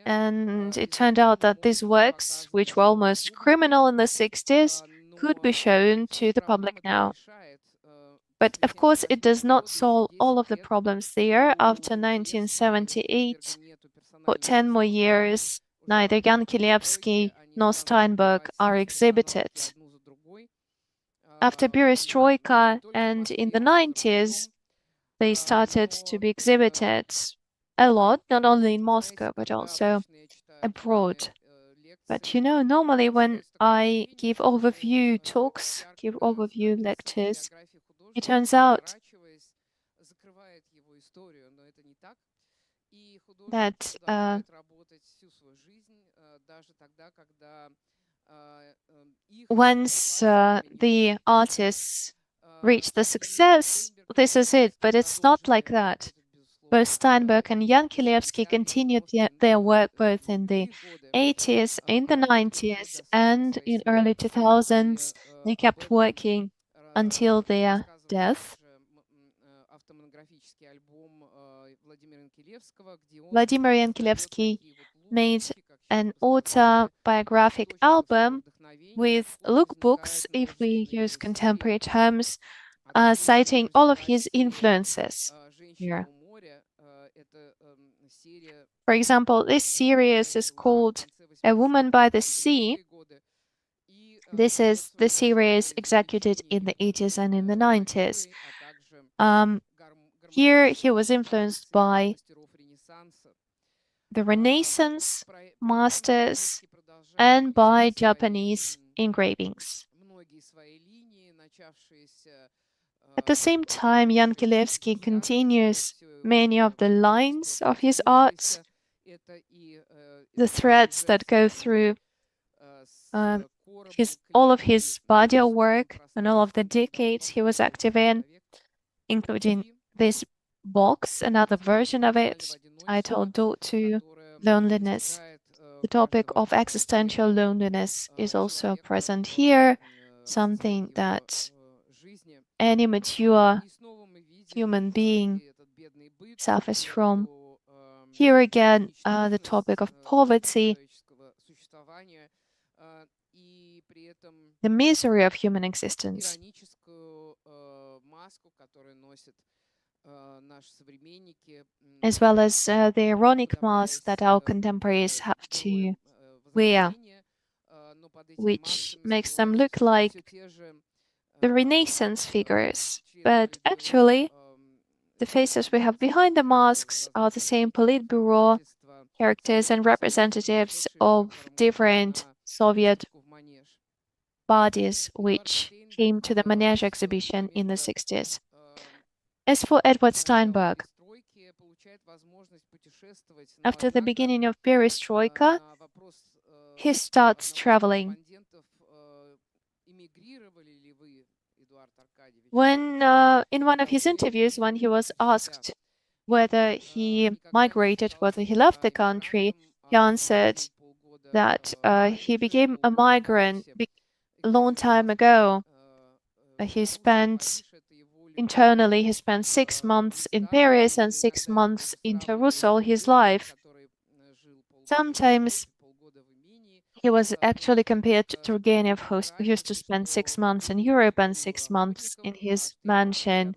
and it turned out that these works, which were almost criminal in the 60s, could be shown to the public now. But of course, it does not solve all of the problems there. After 1978, for 10 more years, neither Yankilevsky nor Steinberg are exhibited. After Perestroika and in the 90s, they started to be exhibited a lot, not only in Moscow, but also abroad. But you know, normally when I give overview talks, give overview lectures, it turns out that once the artists reach the success, this is it. But it's not like that. Both Steinberg and Yankilevsky continued their work both in the 80s, in the 90s, and in early 2000s. They kept working until their death. Vladimir Yankilevsky made an autobiographic album with lookbooks, if we use contemporary terms, citing all of his influences here. For example, this series is called A Woman by the Sea. This is the series executed in the 80s and in the 90s. Here he was influenced by the Renaissance masters and by Japanese engravings. At the same time, Yankilevsky continues many of the lines of his arts, the threads that go through all of his body of work and all of the decades he was active in, including this box, another version of it, titled Door to Loneliness. The topic of existential loneliness is also present here, something that any mature human being suffers from. Here again, the topic of poverty, the misery of human existence, as well as the ironic mask that our contemporaries have to wear, which makes them look like the Renaissance figures. But actually, the faces we have behind the masks are the same Politburo characters and representatives of different Soviet bodies which came to the Manege exhibition in the 60s. As for Edward Steinberg, after the beginning of Perestroika, he starts traveling. When, in one of his interviews, when he was asked whether he migrated, whether he left the country, he answered that he became a migrant a long time ago. He spent 6 months in Paris and 6 months in Tarsus all his life. Sometimes he was actually compared to Turgenev, who used to spend 6 months in Europe and 6 months in his mansion,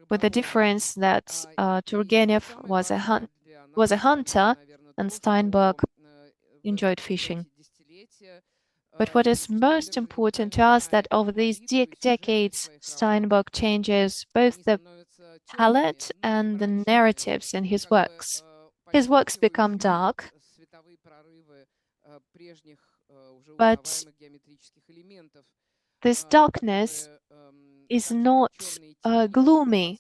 with the difference that Turgenev was a hunter and Steinberg enjoyed fishing. But what is most important to us that over these decades, Steinberg changes both the palette and the narratives in his works. His works become dark, but this darkness is not gloomy.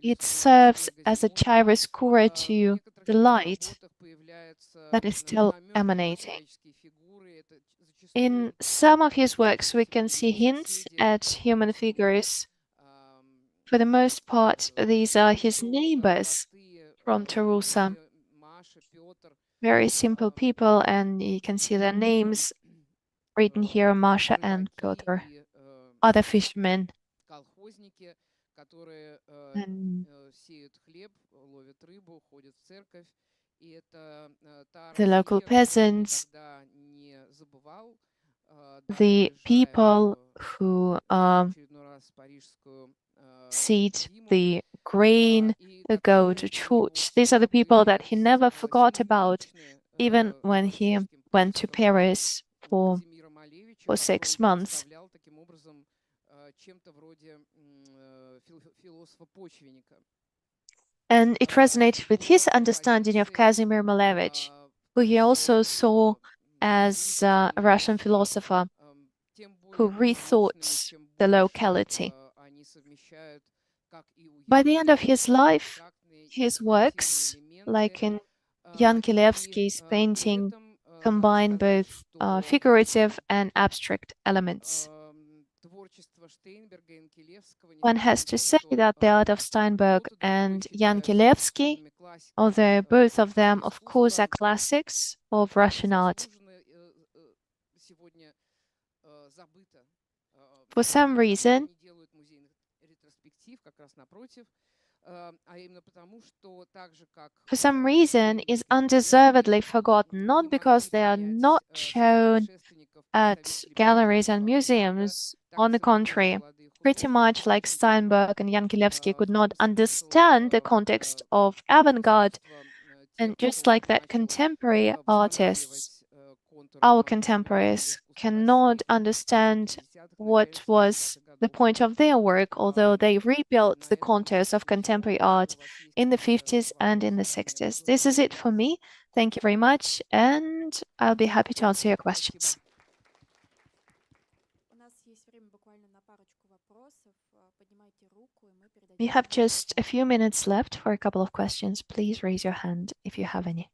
It serves as a chiaroscuro to the light that is still emanating. In some of his works, we can see hints at human figures For the most part, these are his neighbors from Tarusa. Very simple people, and you can see their names written here, Masha and Piotr, other fishermen. And the local peasants, the people who seed the grain, who go to church. These are the people that he never forgot about, even when he went to Paris for 6 months. And it resonated with his understanding of Kazimir Malevich, who he also saw as a Russian philosopher who rethought the locality. By the end of his life, his works, like in Yankilevsky's painting, combine both figurative and abstract elements. One has to say that the art of Steinberg and Yankilevsky, although both of them, of course, are classics of Russian art, for some reason, is undeservedly forgotten, not because they are not shown at galleries and museums. On the contrary, pretty much like Steinberg and Yankilevsky could not understand the context of avant-garde, and just like that, contemporary artists, our contemporaries, cannot understand what was the point of their work, although they rebuilt the contours of contemporary art in the 50s and in the 60s. This is it for me. Thank you very much, and I'll be happy to answer your questions. We have just a few minutes left for a couple of questions. Please raise your hand if you have any.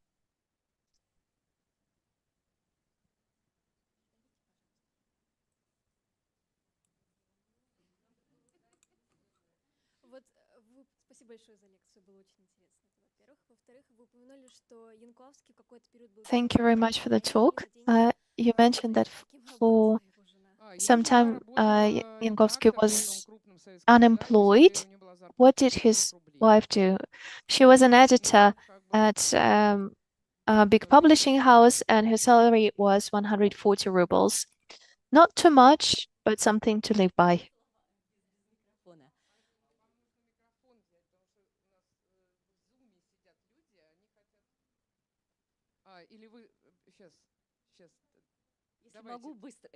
Thank you very much for the talk. You mentioned that for some time Yankilevsky was unemployed. What did his wife do? She was an editor at a big publishing house, and her salary was 140 rubles. Not too much, but something to live by. Могу быстро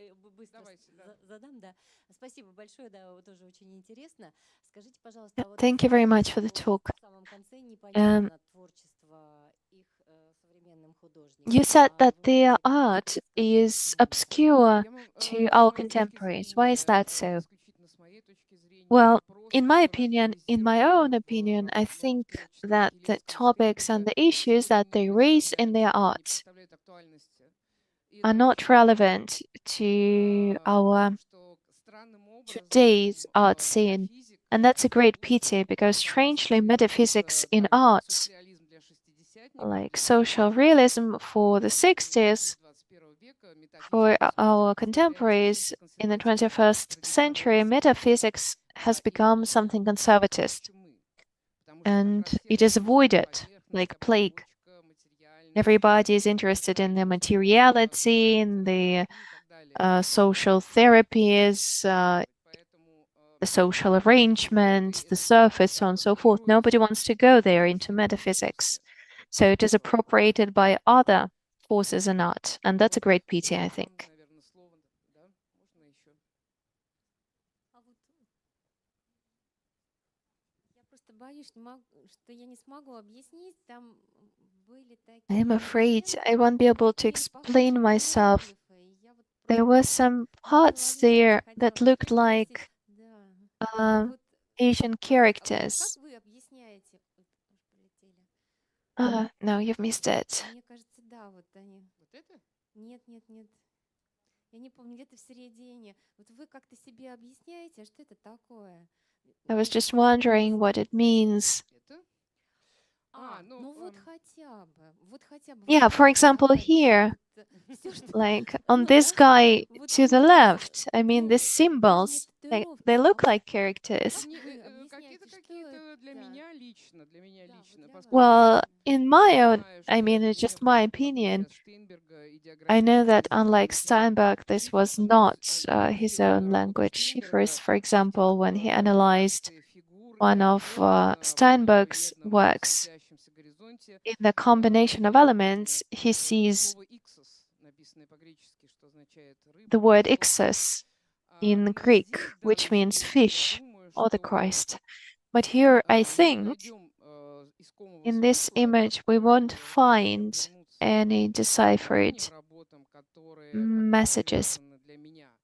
задам, да. Спасибо большое, да, тоже очень интересно. Скажите, пожалуйста, Thank you very much for the talk. You said that their art is obscure to our contemporaries. Why is that so? Well, in my opinion, in my own opinion, I think that the topics and the issues that they raise in their art are not relevant to our today's art scene. And that's a great pity, because strangely, metaphysics in art, like social realism for the 60s, for our contemporaries in the 21st century, metaphysics has become something conservatist. And it is avoided like plague. Everybody is interested in the materiality, in the social therapies, the social arrangement, the surface, so on and so forth. Nobody wants to go there into metaphysics. So it is appropriated by other forces in art, and that's a great pity, I think. I am afraid I won't be able to explain myself. There were some parts there that looked like Asian characters. No, you've missed it. Я не помню, где-то в середине. Вот вы как-то себе объясняете, что это такое? I was just wondering what it means. Yeah, for example, here, like on this guy to the left, I mean, these symbols, they look like characters. Well, in my own, I mean, it's just my opinion. I know that unlike Steinberg, this was not his own language. First, for example, when he analyzed one of Steinberg's works, in the combination of elements, he sees the word ixus in Greek, which means fish or the Christ. But here, I think, in this image, we won't find any deciphered messages.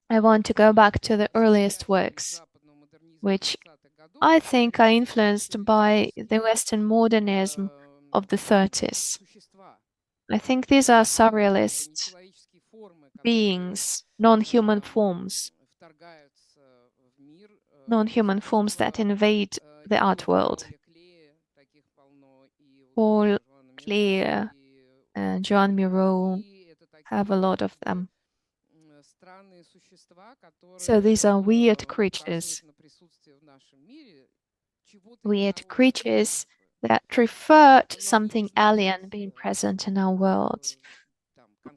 I want to go back to the earliest works, which I think are influenced by the Western modernism of the 30s. I think these are surrealist beings, non-human forms that invade the art world. Paul Klee and Joan Miro have a lot of them. So these are weird creatures that refer to something alien being present in our world.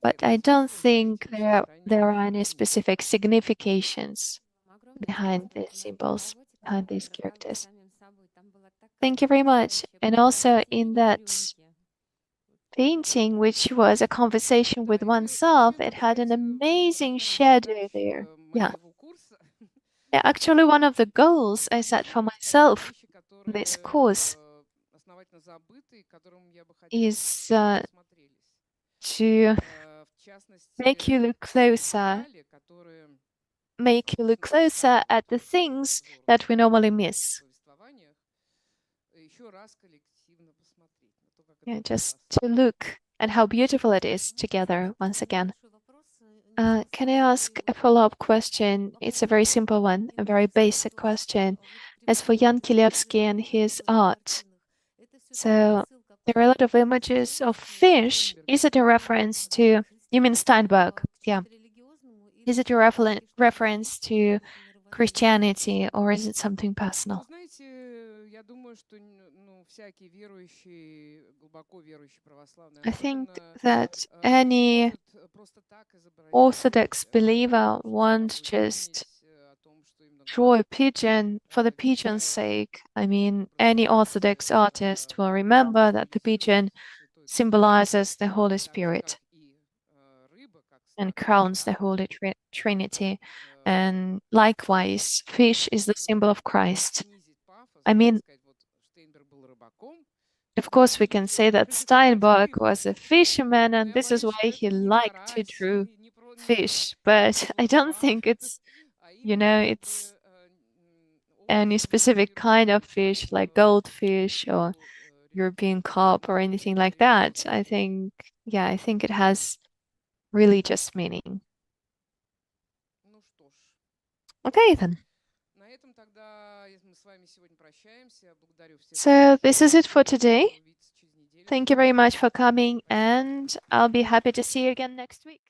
But I don't think there are any specific significations behind these symbols, behind these characters. Thank you very much. And also in that painting, which was a conversation with oneself, it had an amazing shadow there. Yeah. Actually, one of the goals I set for myself in this course is to make you look closer at the things that we normally miss. Yeah, just to look at how beautiful it is together once again. Can I ask a follow-up question? It's a very simple one, a very basic question. As for Yankilevsky and his art, so there are a lot of images of fish. Is it a reference to, you mean Steinberg? Yeah. Is it a reference to Christianity, or is it something personal? I think that any Orthodox believer won't just draw a pigeon for the pigeon's sake. I mean, any Orthodox artist will remember that the pigeon symbolizes the Holy Spirit and crowns the Holy Trinity. And likewise, fish is the symbol of Christ. I mean, of course, we can say that Steinberg was a fisherman, and this is why he liked to draw fish. But I don't think it's, it's any specific kind of fish like goldfish or European carp or anything like that. I think it has religious meaning. Okay, then. So this is it for today. Thank you very much for coming, and I'll be happy to see you again next week.